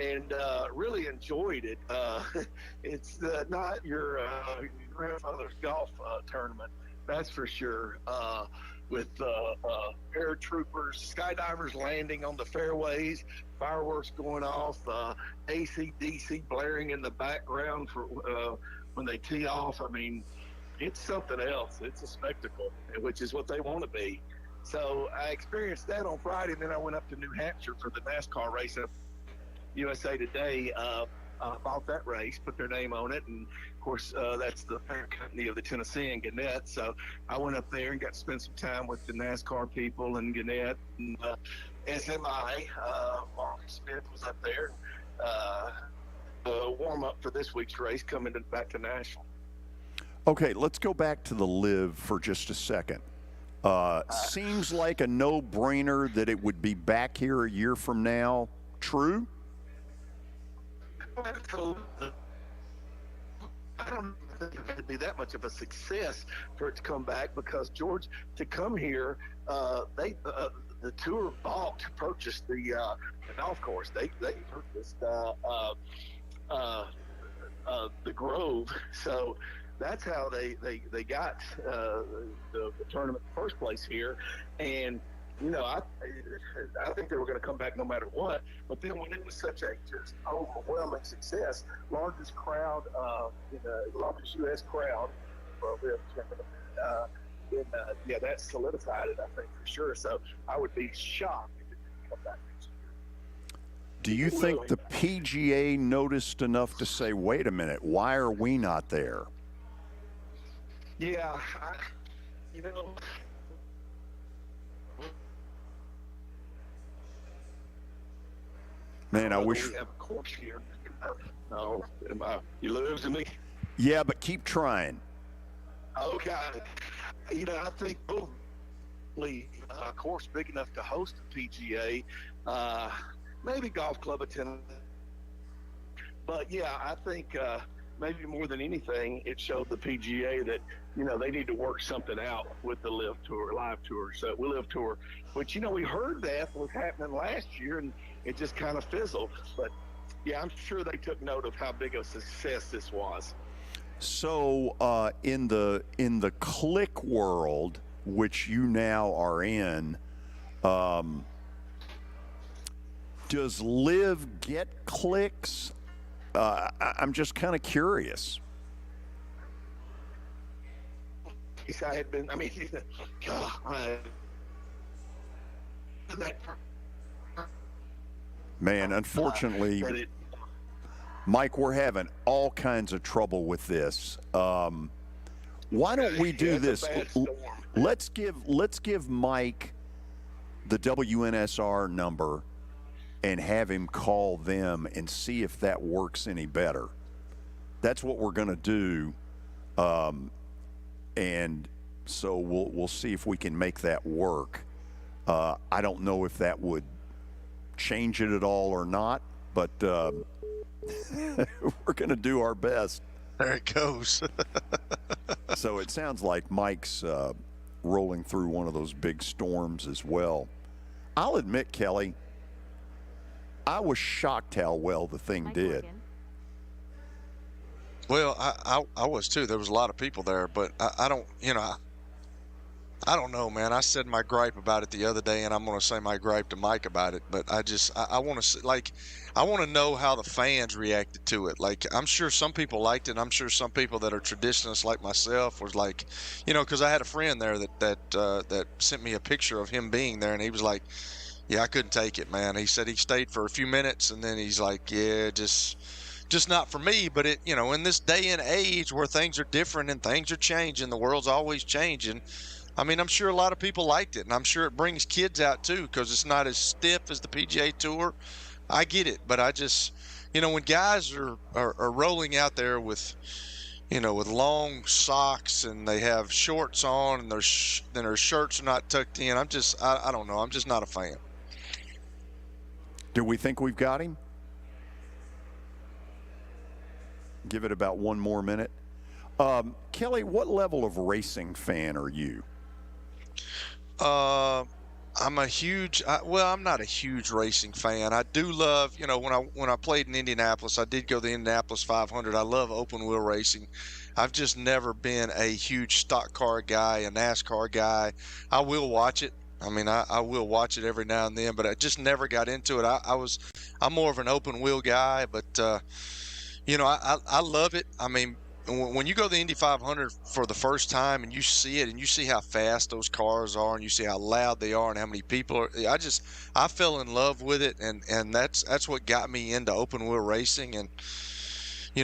and really enjoyed it. It's not your grandfather's golf tournament, that's for sure. With paratroopers, skydivers landing on the fairways, fireworks going off, AC/DC blaring in the background for when they tee off. I mean, it's something else. It's a spectacle, which is what they want to be. So I experienced that on Friday, and then I went up to New Hampshire for the NASCAR race up USA Today. Bought that race, put their name on it, and of course that's the parent company of the Tennessean, Gannett. So I went up there and got to spend some time with the NASCAR people and Gannett and SMI. Marcus Smith was up there. Warm up for this week's race coming back to Nashville. Okay, let's go back to the LIV for just a second. Seems like a no-brainer that it would be back here a year from now. True? I don't think it'd be that much of a success for it to come back, because George, to come here, the tour purchased the golf course. They purchased the Grove, So that's how they got the tournament in the first place here. And you know, I think they were going to come back no matter what. But then when it was such a just overwhelming success, largest crowd, largest U.S. crowd for a LIV tournament, that solidified it, I think, for sure. So I would be shocked if it didn't come back next Do you think the PGA noticed enough to say, wait a minute, why are we not there? Yeah, Man, I wish. We have a course here. No, you losing me? Yeah, but keep trying. Okay. I think a course big enough to host the PGA, maybe Golf Club of Tennessee. But yeah, I think maybe more than anything, it showed the PGA that they need to work something out with the LIV Tour. So we LIV Tour, which we heard that was happening last year, and it just kind of fizzled. But yeah, I'm sure they took note of how big a success this was. So in the click world, which you now are in, does LIV get clicks? I'm just kind of curious. I had been. Man, unfortunately, Mike, we're having all kinds of trouble with this. Why don't we do this? Let's give Mike the WNSR number and have him call them and see if that works any better. That's what we're going to do, and so we'll see if we can make that work. I don't know if that would change it at all or not, but we're going to do our best. There it goes. So it sounds like Mike's rolling through one of those big storms as well. I'll admit, Kelly, I was shocked how well the thing did. Well, I was too. There was a lot of people there, but I don't know, man. I said my gripe about it the other day, and I'm going to say my gripe to Mike about it. But I want to know how the fans reacted to it. Like, I'm sure some people liked it. I'm sure some people that are traditionalists like myself was like, because I had a friend there that sent me a picture of him being there, and he was like, yeah, I couldn't take it, man. He said he stayed for a few minutes, and then he's like, yeah, just not for me. But it, in this day and age where things are different and things are changing, the world's always changing. I mean, I'm sure a lot of people liked it, and I'm sure it brings kids out too because it's not as stiff as the PGA Tour. I get it, but I just, when guys are rolling out there with, with long socks and they have shorts on and their shirts are not tucked in, I don't know. I'm just not a fan. Do we think we've got him? Give it about one more minute. Kelly, what level of racing fan are you? I'm a huge. I'm not a huge racing fan. I do love, when I played in Indianapolis, I did go the Indianapolis 500. I love open wheel racing. I've just never been a huge stock car guy, a NASCAR guy. I will watch it. I mean, I will watch it every now and then, but I just never got into it. I'm more of an open wheel guy, but I love it. I mean, when you go to the Indy 500 for the first time and you see it and you see how fast those cars are and you see how loud they are and how many people are, I fell in love with it, and that's what got me into open wheel racing. And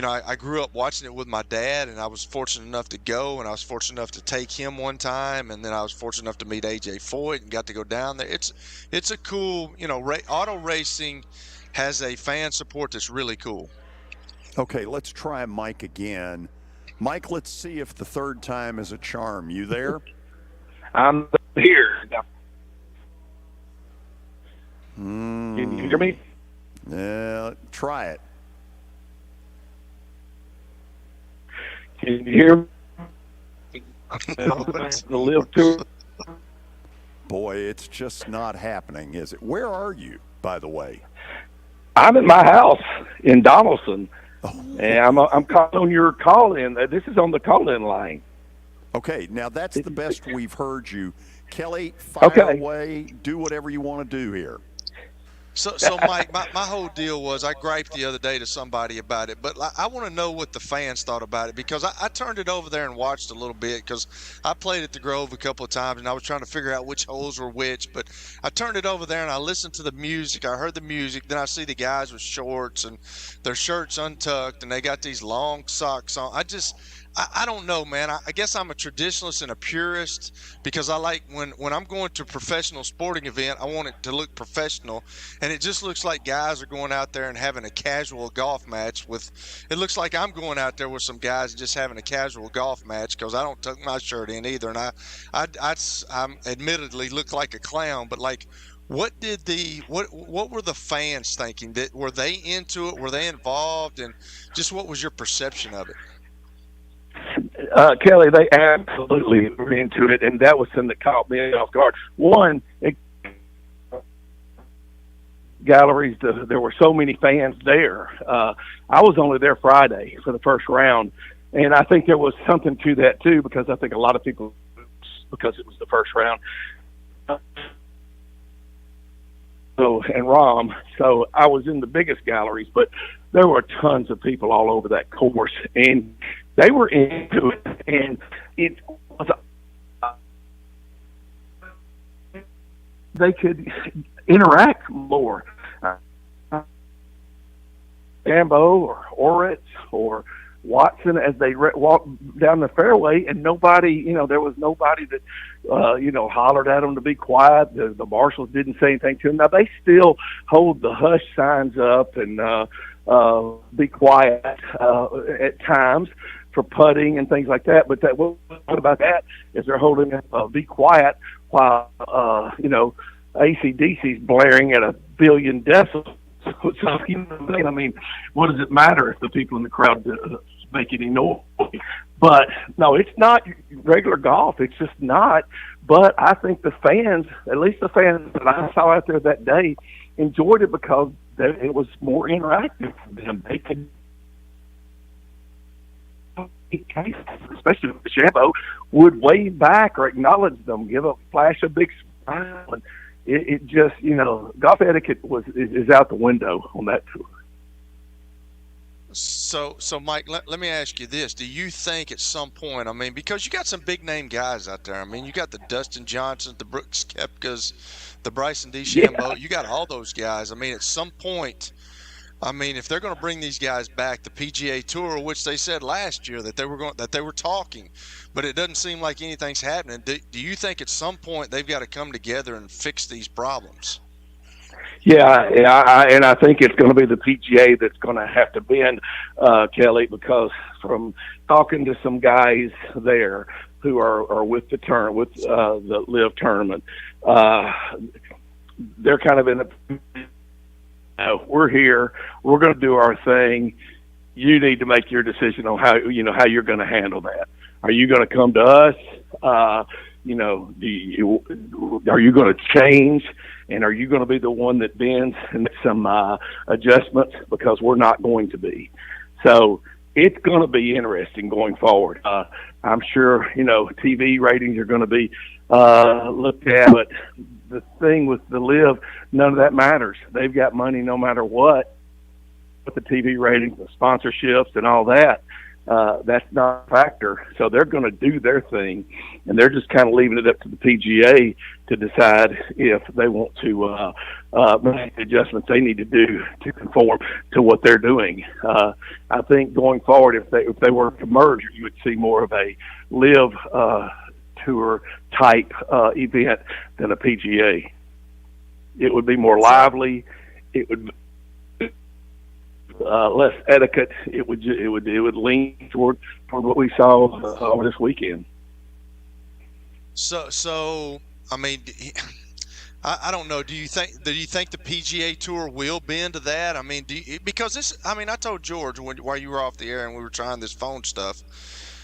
I grew up watching it with my dad, and I was fortunate enough to go, and I was fortunate enough to take him one time, and then I was fortunate enough to meet AJ Foyt and got to go down there. It's a cool, auto racing has a fan support that's really cool. Okay, let's try Mike again. Mike, let's see if the third time is a charm. You there? I'm here. Can you hear me? Yeah, try it. Can you hear me? The LIV Tour. Boy, it's just not happening, is it? Where are you, by the way? I'm at my house in Donaldson. And I'm calling on your call-in. This is on the call-in line. Okay, now that's the best we've heard you. Kelly, fire away. Do whatever you want to do here. So Mike, my whole deal was I griped the other day to somebody about it, but I want to know what the fans thought about it, because I turned it over there and watched a little bit, because I played at the Grove a couple of times and I was trying to figure out which holes were which, but I turned it over there and I listened to the music. I heard the music. Then I see the guys with shorts and their shirts untucked and they got these long socks on. I don't know, man. I guess I'm a traditionalist and a purist, because I like when I'm going to a professional sporting event, I want it to look professional. And it just looks like guys are going out there and having a casual golf match it looks like I'm going out there with some guys just having a casual golf match, because I don't tuck my shirt in either. And I'm admittedly look like a clown, but like, what were the fans thinking? Were they into it? Were they involved? And just what was your perception of it? Kelly, they absolutely were into it, and that was something that caught me off guard. One, galleries, there were so many fans there. I was only there Friday for the first round, and I think there was something to that too, because I think a lot of people, because it was the first round, and Rom, so I was in the biggest galleries, but there were tons of people all over that course, and they were into it, and it was they could interact more. Gambo or Oritz or Watson, as they walked down the fairway, and nobody, there was nobody that, hollered at them to be quiet. The marshals didn't say anything to them. Now, they still hold the hush signs up and be quiet at times for putting and things like that. But what about that is they're holding be quiet while, AC/DC's blaring at 1 billion decibels. So, I mean, what does it matter if the people in the crowd make any noise? But no, it's not regular golf. It's just not. But I think the fans, at least the fans that I saw out there that day, enjoyed it because it was more interactive for them. They could, especially if Shambo would wave back or acknowledge them, flash a big smile, and it just, golf etiquette is out the window on that tour. So Mike, let me ask you this. Do you think at some point, I mean, because you got some big name guys out there. I mean, you got the Dustin Johnsons, the Brooks Koepkas, the Bryson DeChambeau. You got all those guys. I mean, at some point, I mean, if they're going to bring these guys back, the PGA Tour, which they said last year that they were talking, but it doesn't seem like anything's happening. Do you think at some point they've got to come together and fix these problems? Yeah, and I think it's going to be the PGA that's going to have to bend, Kelly, because from talking to some guys there who are with the LIV tournament, they're kind of in we're here, we're going to do our thing. You need to make your decision on how you're going to handle that. Are you going to come to us? Are you going to change? And are you going to be the one that bends and makes some adjustments? Because we're not going to be. So it's going to be interesting going forward. I'm sure, TV ratings are going to be looked at, but the thing with the LIV, none of that matters. They've got money no matter what. With the TV ratings, the sponsorships, and all that, that's not a factor. So they're going to do their thing, and they're just kind of leaving it up to the PGA to decide if they want to make the adjustments they need to do to conform to what they're doing. I think going forward, if they were to merge, you would see more of a LIV Tour type event than a PGA. It would be more lively. It would less etiquette. It would lean toward what we saw over this weekend. So I mean, I don't know. Do you think the PGA Tour will bend to that? I mean, because this? I mean, I told George while you were off the air and we were trying this phone stuff.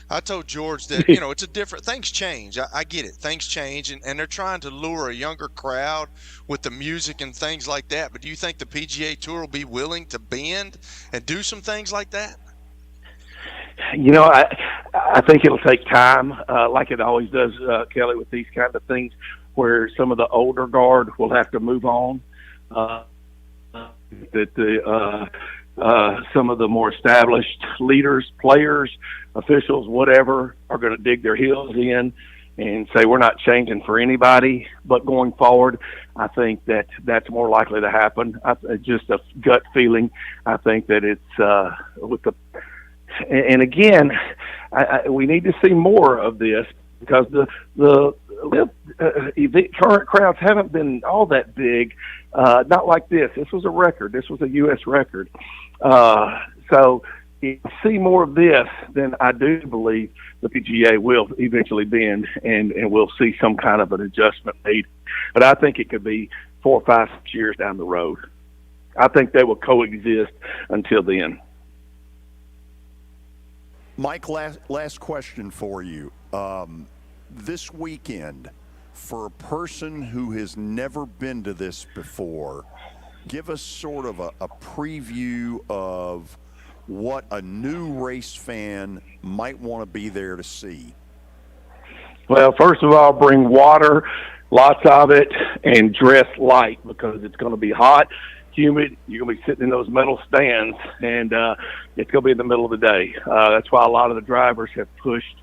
I told George that, it's a different – things change. I get it. Things change, and they're trying to lure a younger crowd with the music and things like that. But do you think the PGA Tour will be willing to bend and do some things like that? I think it'll take time, like it always does, Kelly, with these kind of things, where some of the older guard will have to move on. that some of the more established leaders, players, officials, whatever, are going to dig their heels in and say we're not changing for anybody. But going forward, I think that that's more likely to happen. Just a gut feeling. I think that it's with the and again, we need to see more of this because the current crowds haven't been all that big. Not like this. This was a record. This was a U.S. record. So if you see more of this, then I do believe the PGA will eventually bend and we'll see some kind of an adjustment made. But I think it could be 4 or 5 years down the road. I think they will coexist until then. Mike, last question for you. This weekend, for a person who has never been to this before, give us sort of a preview of what a new race fan might want to be there to see. Well, first of all, bring water, lots of it, and dress light because it's going to be hot, humid. You're going to be sitting in those metal stands, and it's going to be in the middle of the day. That's why a lot of the drivers have pushed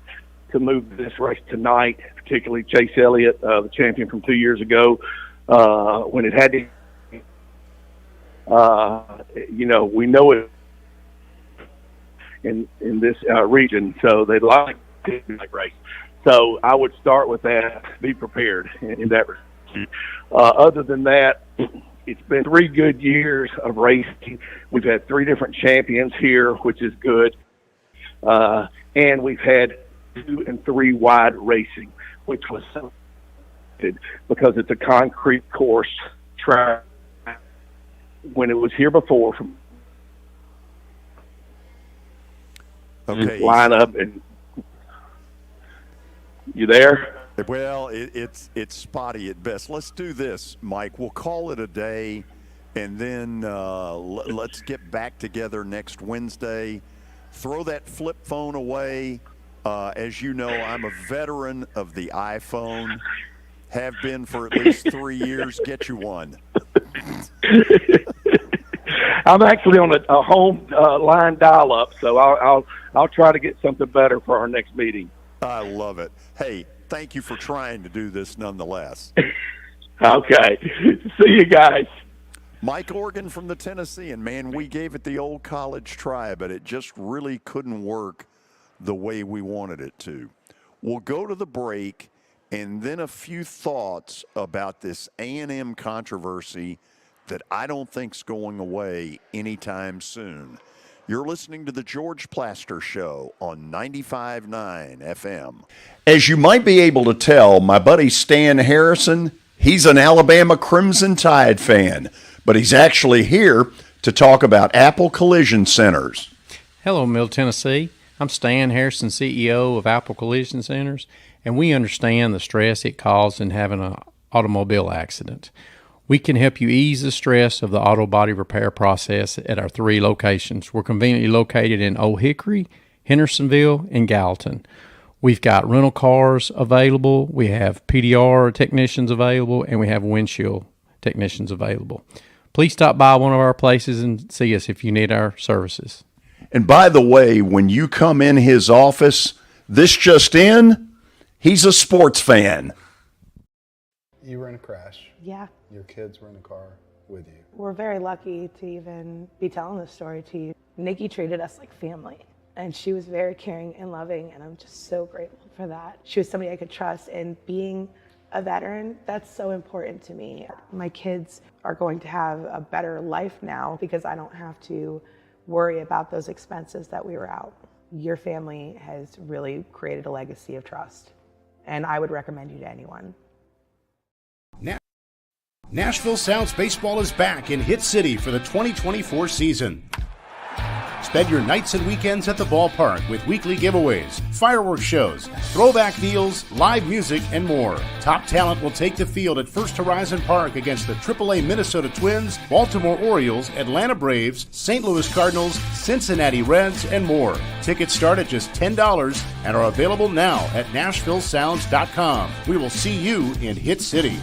to move this race tonight, particularly Chase Elliott, the champion from 2 years ago, when it had to. We know it in this region, so they like to race. So I would start with that. Be prepared in that respect. Other than that, it's been 3 good years of racing. We've had 3 different champions here, which is good, and we've had 2 and 3 wide racing, which was because it's a concrete course track. When it was here before, line up, and you there? Well, it's spotty at best. Let's do this, Mike. We'll call it a day, and then let's get back together next Wednesday. Throw that flip phone away. As you know, I'm a veteran of the iPhone. Have been for at least 3 years. Get you one. I'm actually on a home line dial-up, so I'll try to get something better for our next meeting. I love it. Hey, thank you for trying to do this nonetheless. Okay. See you guys. Mike Organ from the Tennessean. Man, we gave it the old college try, but it just really couldn't work the way we wanted it to. We'll go to the break, and then a few thoughts about this A&M controversy that I don't think's going away anytime soon. You're listening to the George Plaster Show on 95.9 FM. As you might be able to tell, my buddy Stan Harrison, he's an Alabama Crimson Tide fan, but he's actually here to talk about Apple Collision Centers. Hello, Middle Tennessee. I'm Stan Harrison, CEO of Apple Collision Centers, and we understand the stress it causes in having an automobile accident. We can help you ease the stress of the auto body repair process at our 3 locations. We're conveniently located in Old Hickory, Hendersonville, and Gallatin. We've got rental cars available, we have PDR technicians available, and we have windshield technicians available. Please stop by one of our places and see us if you need our services. And by the way, when you come in his office, this just in, he's a sports fan. You were in a crash. Yeah. Your kids were in the car with you. We're very lucky to even be telling this story to you. Nikki treated us like family, and she was very caring and loving, and I'm just so grateful for that. She was somebody I could trust, and being a veteran, that's so important to me. My kids are going to have a better life now because I don't have to worry about those expenses that we were out. Your family has really created a legacy of trust, and I would recommend you to anyone. Nashville Sounds Baseball is back in Hit City for the 2024 season. Spend your nights and weekends at the ballpark with weekly giveaways, fireworks shows, throwback deals, live music, and more. Top talent will take the field at First Horizon Park against the AAA Minnesota Twins, Baltimore Orioles, Atlanta Braves, St. Louis Cardinals, Cincinnati Reds, and more. Tickets start at just $10 and are available now at NashvilleSounds.com. We will see you in Hit City.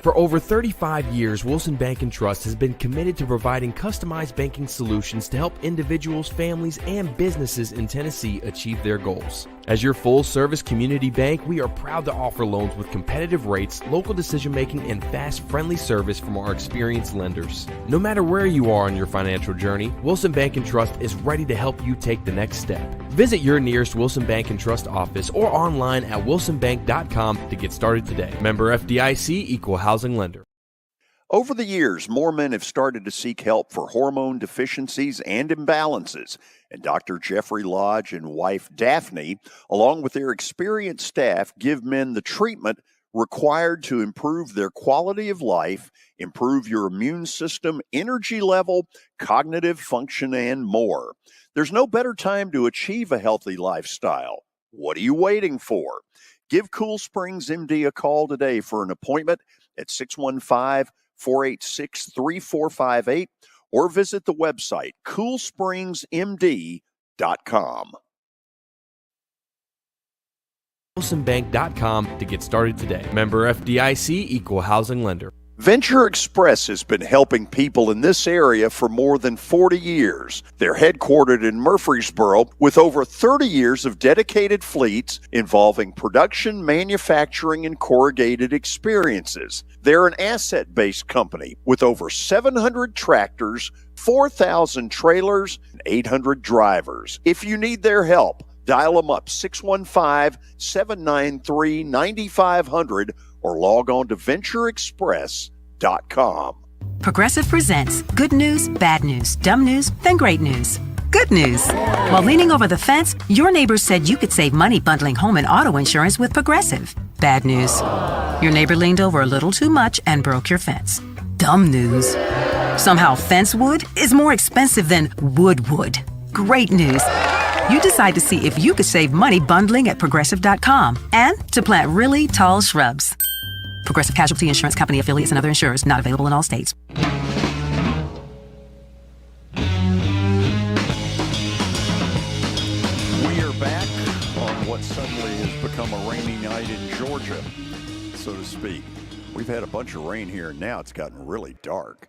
For over 35 years, Wilson Bank & Trust has been committed to providing customized banking solutions to help individuals, families, and businesses in Tennessee achieve their goals. As your full-service community bank, we are proud to offer loans with competitive rates, local decision-making, and fast, friendly service from our experienced lenders. No matter where you are on your financial journey, Wilson Bank & Trust is ready to help you take the next step. Visit your nearest Wilson Bank & Trust office or online at wilsonbank.com to get started today. Member FDIC, Equal Housing Lender. Over the years, more men have started to seek help for hormone deficiencies and imbalances, and Dr. Jeffrey Lodge and wife Daphne, along with their experienced staff, give men the treatment required to improve their quality of life, improve your immune system, energy level, cognitive function, and more. There's no better time to achieve a healthy lifestyle. What are you waiting for? Give Cool Springs MD a call today for an appointment at 615-486-3458 or visit the website coolspringsmd.com. WilsonBank.com to get started today. Member FDIC, Equal Housing Lender. Venture Express has been helping people in this area for more than 40 years. They're headquartered in Murfreesboro with over 30 years of dedicated fleets involving production, manufacturing, and corrugated experiences. They're an asset-based company with over 700 tractors, 4,000 trailers, and 800 drivers. If you need their help, dial them up 615-793-9500 or log on to ventureexpress.com. Progressive presents good news, bad news, dumb news, then great news. Good news. While leaning over the fence, your neighbor said you could save money bundling home and auto insurance with Progressive. Bad news. Your neighbor leaned over a little too much and broke your fence. Dumb news. Somehow fence wood is more expensive than wood. Great news. You decide to see if you could save money bundling at Progressive.com and to plant really tall shrubs. Progressive Casualty Insurance Company affiliates and other insurers not available in all states. We are back on what suddenly has become a rainy night in Georgia, so to speak. We've had a bunch of rain here, and now it's gotten really dark.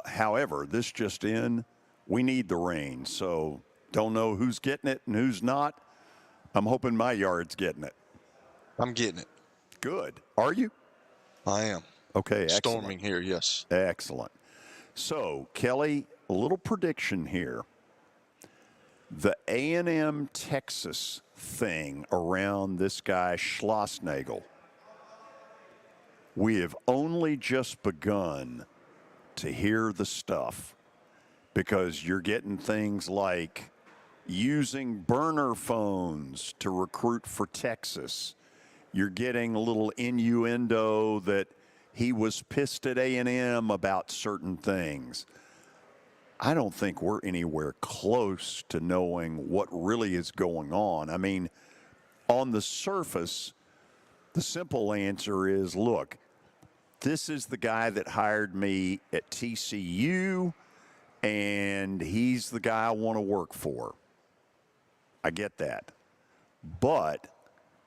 However, this just in, we need the rain, so don't know who's getting it and who's not. I'm hoping my yard's getting it. I'm getting it. Good. Are you? I am. Okay, excellent. Storming here, yes. Excellent. So, Kelly, a little prediction here. The A&M Texas thing around this guy Schlossnagle, we have only just begun to hear the stuff, because you're getting things like using burner phones to recruit for Texas. You're getting a little innuendo that he was pissed at A&M about certain things. I don't think we're anywhere close to knowing what really is going on. I mean, on the surface, the simple answer is, look, this is the guy that hired me at TCU, and he's the guy I want to work for. I get that. But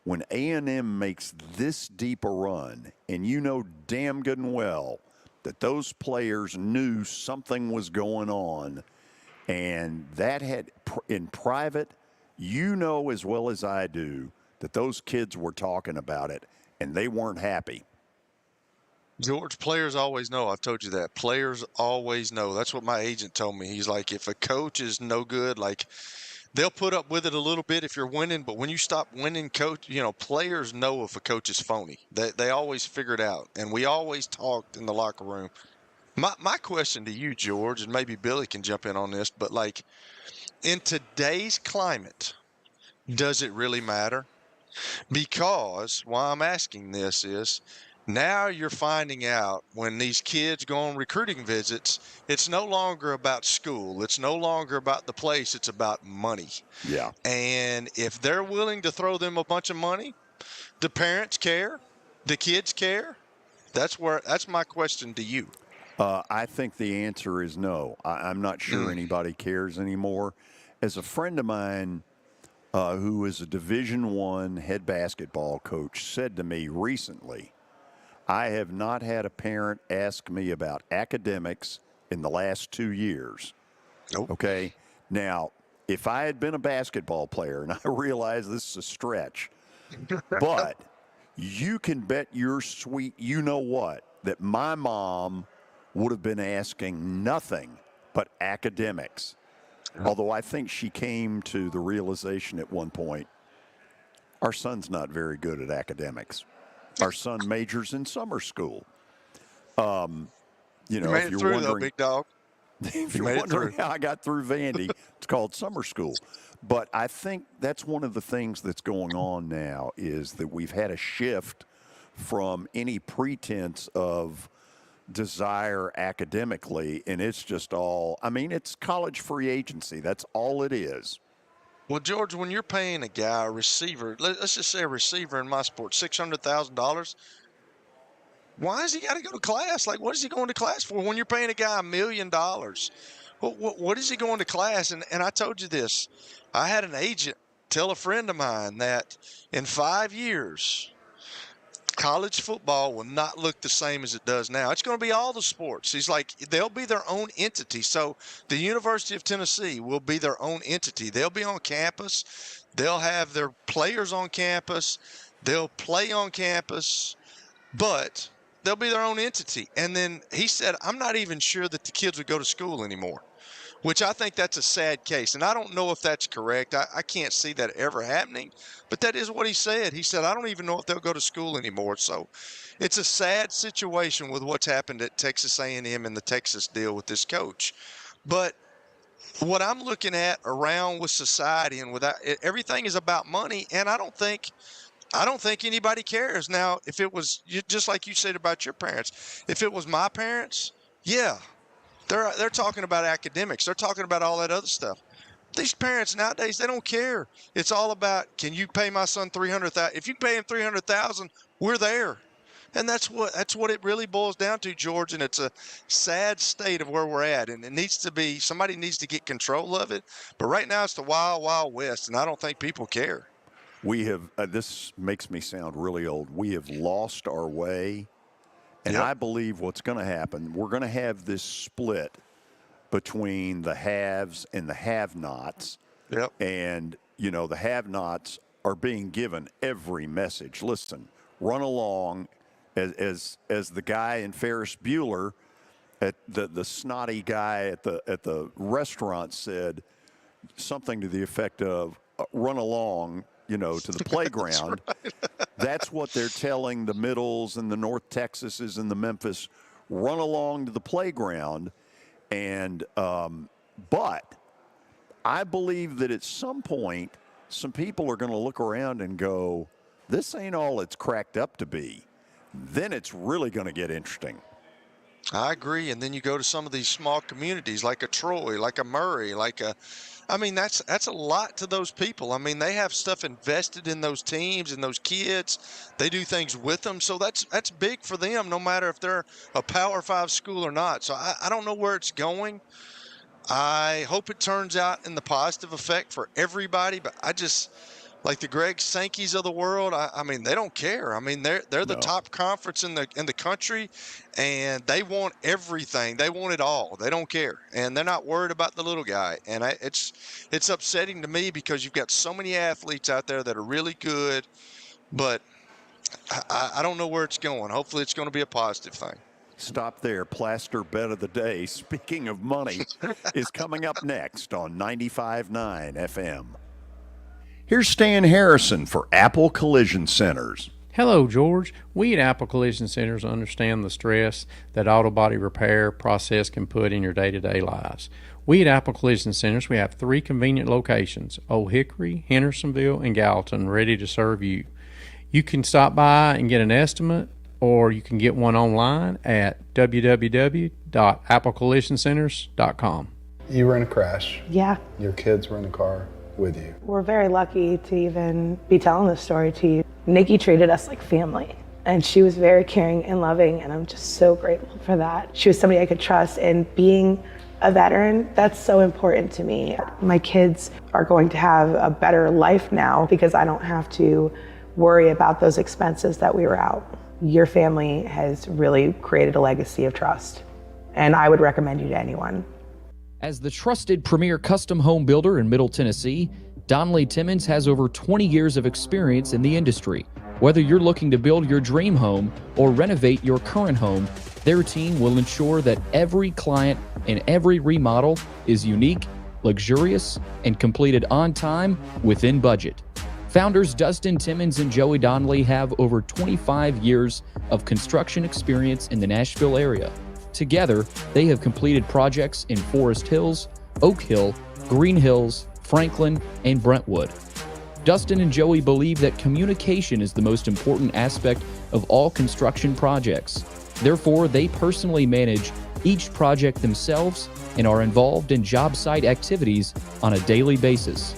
when A&M makes this deep a run, and you know damn good and well that those players knew something was going on, and that had, in private, you know as well as I do that those kids were talking about it, and they weren't happy. George, players always know. I've told you that. Players always know. That's what my agent told me. He's like, if a coach is no good, like, they'll put up with it a little bit if you're winning, but when you stop winning, coach, players know if a coach is phony. They always figure it out, and we always talked in the locker room. My question to you, George, and maybe Billy can jump in on this, but, like, in today's climate, does it really matter? Because why I'm asking this is, now you're finding out when these kids go on recruiting visits, it's no longer about school. It's no longer about the place. It's about money. Yeah. And if they're willing to throw them a bunch of money, the parents care, the kids care. That's my question to you. I think the answer is no. I'm not sure anybody cares anymore. As a friend of mine who is a Division I head basketball coach said to me recently, I have not had a parent ask me about academics in the last 2 years. Nope. Okay? Now, if I had been a basketball player, and I realize this is a stretch, but you can bet your sweet you-know-what that my mom would have been asking nothing but academics. Although I think she came to the realization at one point, our son's not very good at academics. Our son majors in summer school. You made it through, though, big dog. If you're wondering how I got through Vandy, it's called summer school. But I think that's one of the things that's going on now is that we've had a shift from any pretense of desire academically, and it's just all, I mean, it's college free agency. That's all it is. Well, George, when you're paying a guy, a receiver, let's just say a receiver in my sport, $600,000, why has he got to go to class? Like, what is he going to class for? When you're paying a guy $1 million, what is he going to class? And I told you this. I had an agent tell a friend of mine that in 5 years, college football will not look the same as it does now. It's going to be all the sports. He's like, they'll be their own entity. So the University of Tennessee will be their own entity. They'll be on campus. They'll have their players on campus. They'll play on campus, but they'll be their own entity. And then he said, I'm not even sure that the kids would go to school anymore, which I think that's a sad case. And I don't know if that's correct. I can't see that ever happening, but that is what he said. He said, I don't even know if they'll go to school anymore. So it's a sad situation with what's happened at Texas A&M and the Texas deal with this coach. But what I'm looking at around with society and with everything is about money. And I don't think anybody cares. Now, if it was just like you said about your parents, if it was my parents, yeah, they're talking about academics. They're talking about all that other stuff. These parents nowadays, they don't care. It's all about, can you pay my son $300,000? If you pay him $300,000, we're there. And that's what it really boils down to, George. And it's a sad state of where we're at. And it needs to be, somebody needs to get control of it. But right now it's the wild, wild west. And I don't think people care. We have, this makes me sound really old. We have lost our way. And I believe what's going to happen, we're going to have this split between the haves and the have-nots. Yep. And, the have-nots are being given every message. Listen, run along, as the guy in Ferris Bueller, at the snotty guy at the restaurant said something to the effect of, run along, to the playground. That's what they're telling the Middles and the North Texases and the Memphis, run along to the playground. And but I believe that at some point, some people are going to look around and go, this ain't all it's cracked up to be. Then it's really going to get interesting. I agree. And then you go to some of these small communities like a Troy, like a Murray, that's a lot to those people. I mean, they have stuff invested in those teams and those kids. They do things with them. So that's big for them, no matter if they're a Power 5 school or not. So I don't know where it's going. I hope it turns out in the positive effect for everybody, but I just, like the Greg Sankeys of the world, I mean, they don't care. I mean, they're the top conference in the country, and they want everything. They want it all. They don't care, and they're not worried about the little guy. And it's upsetting to me because you've got so many athletes out there that are really good, but I don't know where it's going. Hopefully, it's going to be a positive thing. Stop there. Plaster bet of the day, speaking of money, is coming up next on 95.9 FM. Here's Stan Harrison for Apple Collision Centers. Hello, George. We at Apple Collision Centers understand the stress that auto body repair process can put in your day-to-day lives. We at Apple Collision Centers, we have 3 convenient locations, Old Hickory, Hendersonville, and Gallatin, ready to serve you. You can stop by and get an estimate, or you can get one online at www.applecollisioncenters.com. You were in a crash. Yeah. Your kids were in the car with you. We're very lucky to even be telling this story to you. Nikki treated us like family, and she was very caring and loving, and I'm just so grateful for that. She was somebody I could trust, and being a veteran, that's so important to me. My kids are going to have a better life now because I don't have to worry about those expenses that we were out. Your family has really created a legacy of trust, and I would recommend you to anyone. As the trusted premier custom home builder in Middle Tennessee, Donnelly Timmons has over 20 years of experience in the industry. Whether you're looking to build your dream home or renovate your current home, their team will ensure that every client and every remodel is unique, luxurious, and completed on time within budget. Founders Dustin Timmons and Joey Donnelly have over 25 years of construction experience in the Nashville area. Together, they have completed projects in Forest Hills, Oak Hill, Green Hills, Franklin, and Brentwood. Dustin and Joey believe that communication is the most important aspect of all construction projects. Therefore, they personally manage each project themselves and are involved in job site activities on a daily basis.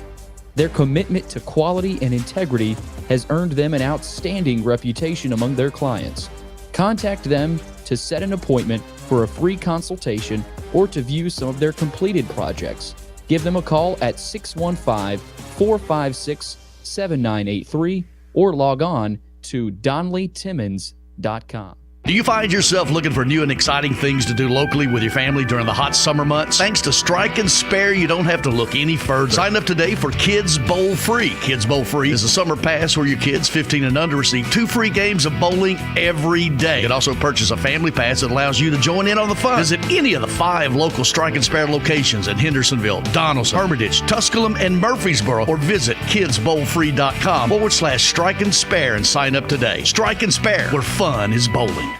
Their commitment to quality and integrity has earned them an outstanding reputation among their clients. Contact them to set an appointment for a free consultation or to view some of their completed projects. Give them a call at 615-456-7983 or log on to DonnellyTimmons.com. Do you find yourself looking for new and exciting things to do locally with your family during the hot summer months? Thanks to Strike and Spare, you don't have to look any further. Sign up today for Kids Bowl Free. Kids Bowl Free is a summer pass where your kids 15 and under receive 2 free games of bowling every day. You can also purchase a family pass that allows you to join in on the fun. Visit any of the 5 local Strike and Spare locations in Hendersonville, Donaldson, Hermitage, Tusculum, and Murfreesboro, or visit kidsbowlfree.com/Strike and Spare and sign up today. Strike and Spare, where fun is bowling.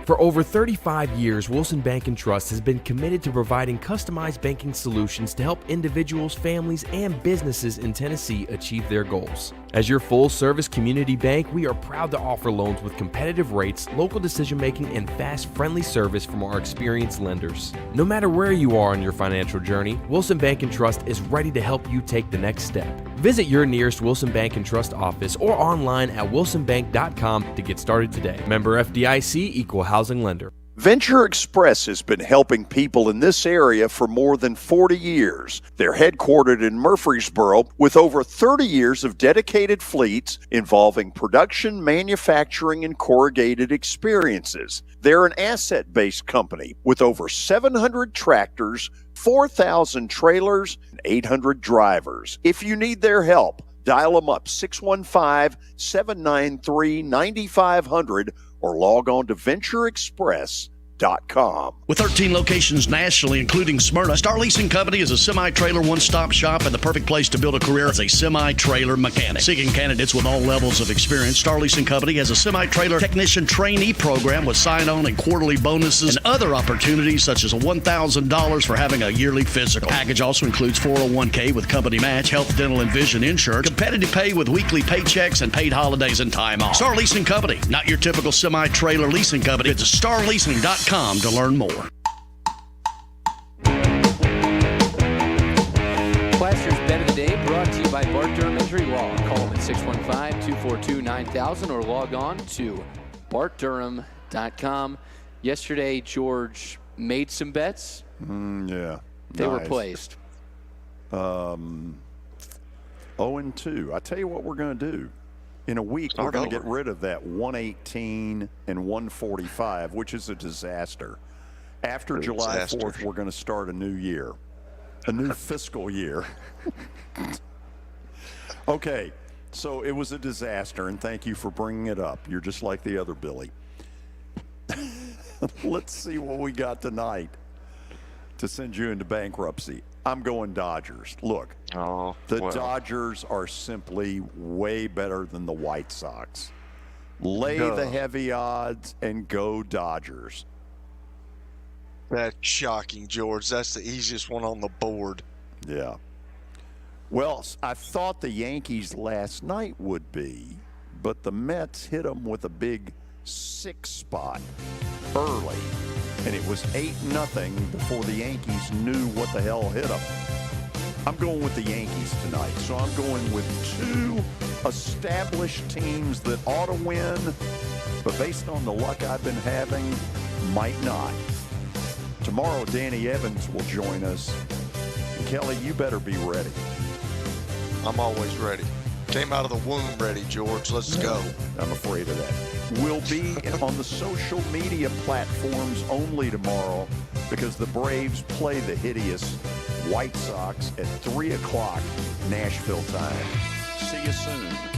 For over 35 years, Wilson Bank & Trust has been committed to providing customized banking solutions to help individuals, families, and businesses in Tennessee achieve their goals. As your full-service community bank, we are proud to offer loans with competitive rates, local decision-making, and fast, friendly service from our experienced lenders. No matter where you are on your financial journey, Wilson Bank & Trust is ready to help you take the next step. Visit your nearest Wilson Bank & Trust office or online at wilsonbank.com to get started today. Member FDIC, Equal Housing Lender. Venture Express has been helping people in this area for more than 40 years. They're headquartered in Murfreesboro with over 30 years of dedicated fleets involving production, manufacturing, and corrugated experiences. They're an asset-based company with over 700 tractors, 4,000 trailers, and 800 drivers. If you need their help, dial them up 615-793-9500 or log on to VentureExpress.com. With 13 locations nationally, including Smyrna, Star Leasing Company is a semi-trailer one-stop shop and the perfect place to build a career as a semi-trailer mechanic. Seeking candidates with all levels of experience, Star Leasing Company has a semi-trailer technician trainee program with sign-on and quarterly bonuses and other opportunities such as $1,000 for having a yearly physical. The package also includes 401k with company match, health, dental, and vision insurance, competitive pay with weekly paychecks, and paid holidays and time off. Star Leasing Company, not your typical semi-trailer leasing company. It's starleasing.com to learn more. Plaster's Bet of the Day brought to you by Bart Durham Injury Law. Call them at 615-242-9000 or log on to bartdurham.com. Yesterday, George made some bets. Yeah. They were placed. 0-2. I tell you what we're going to do. In a week, we're going to get rid of that 118 and 145, which is a disaster. After July 4th, we're going to start a new year, a new fiscal year. Okay, so it was a disaster, and thank you for bringing it up. You're just like the other Billy. Let's see what we got tonight to send you into bankruptcy. I'm going Dodgers. Look, the Dodgers are simply way better than the White Sox. Lay the heavy odds and go Dodgers. That's shocking, George. That's the easiest one on the board. Yeah. Well, I thought the Yankees last night would be, but the Mets hit them with a big 6 spot early. And it was 8-0 before the Yankees knew what the hell hit them. I'm going with the Yankees tonight. So I'm going with 2 established teams that ought to win, but based on the luck I've been having, might not. Tomorrow, Danny Evans will join us. And Kelly, you better be ready. I'm always ready. Came out of the womb ready, George. Let's go. I'm afraid of that. We'll be on the social media platforms only tomorrow because the Braves play the hideous White Sox at 3 o'clock Nashville time. See you soon.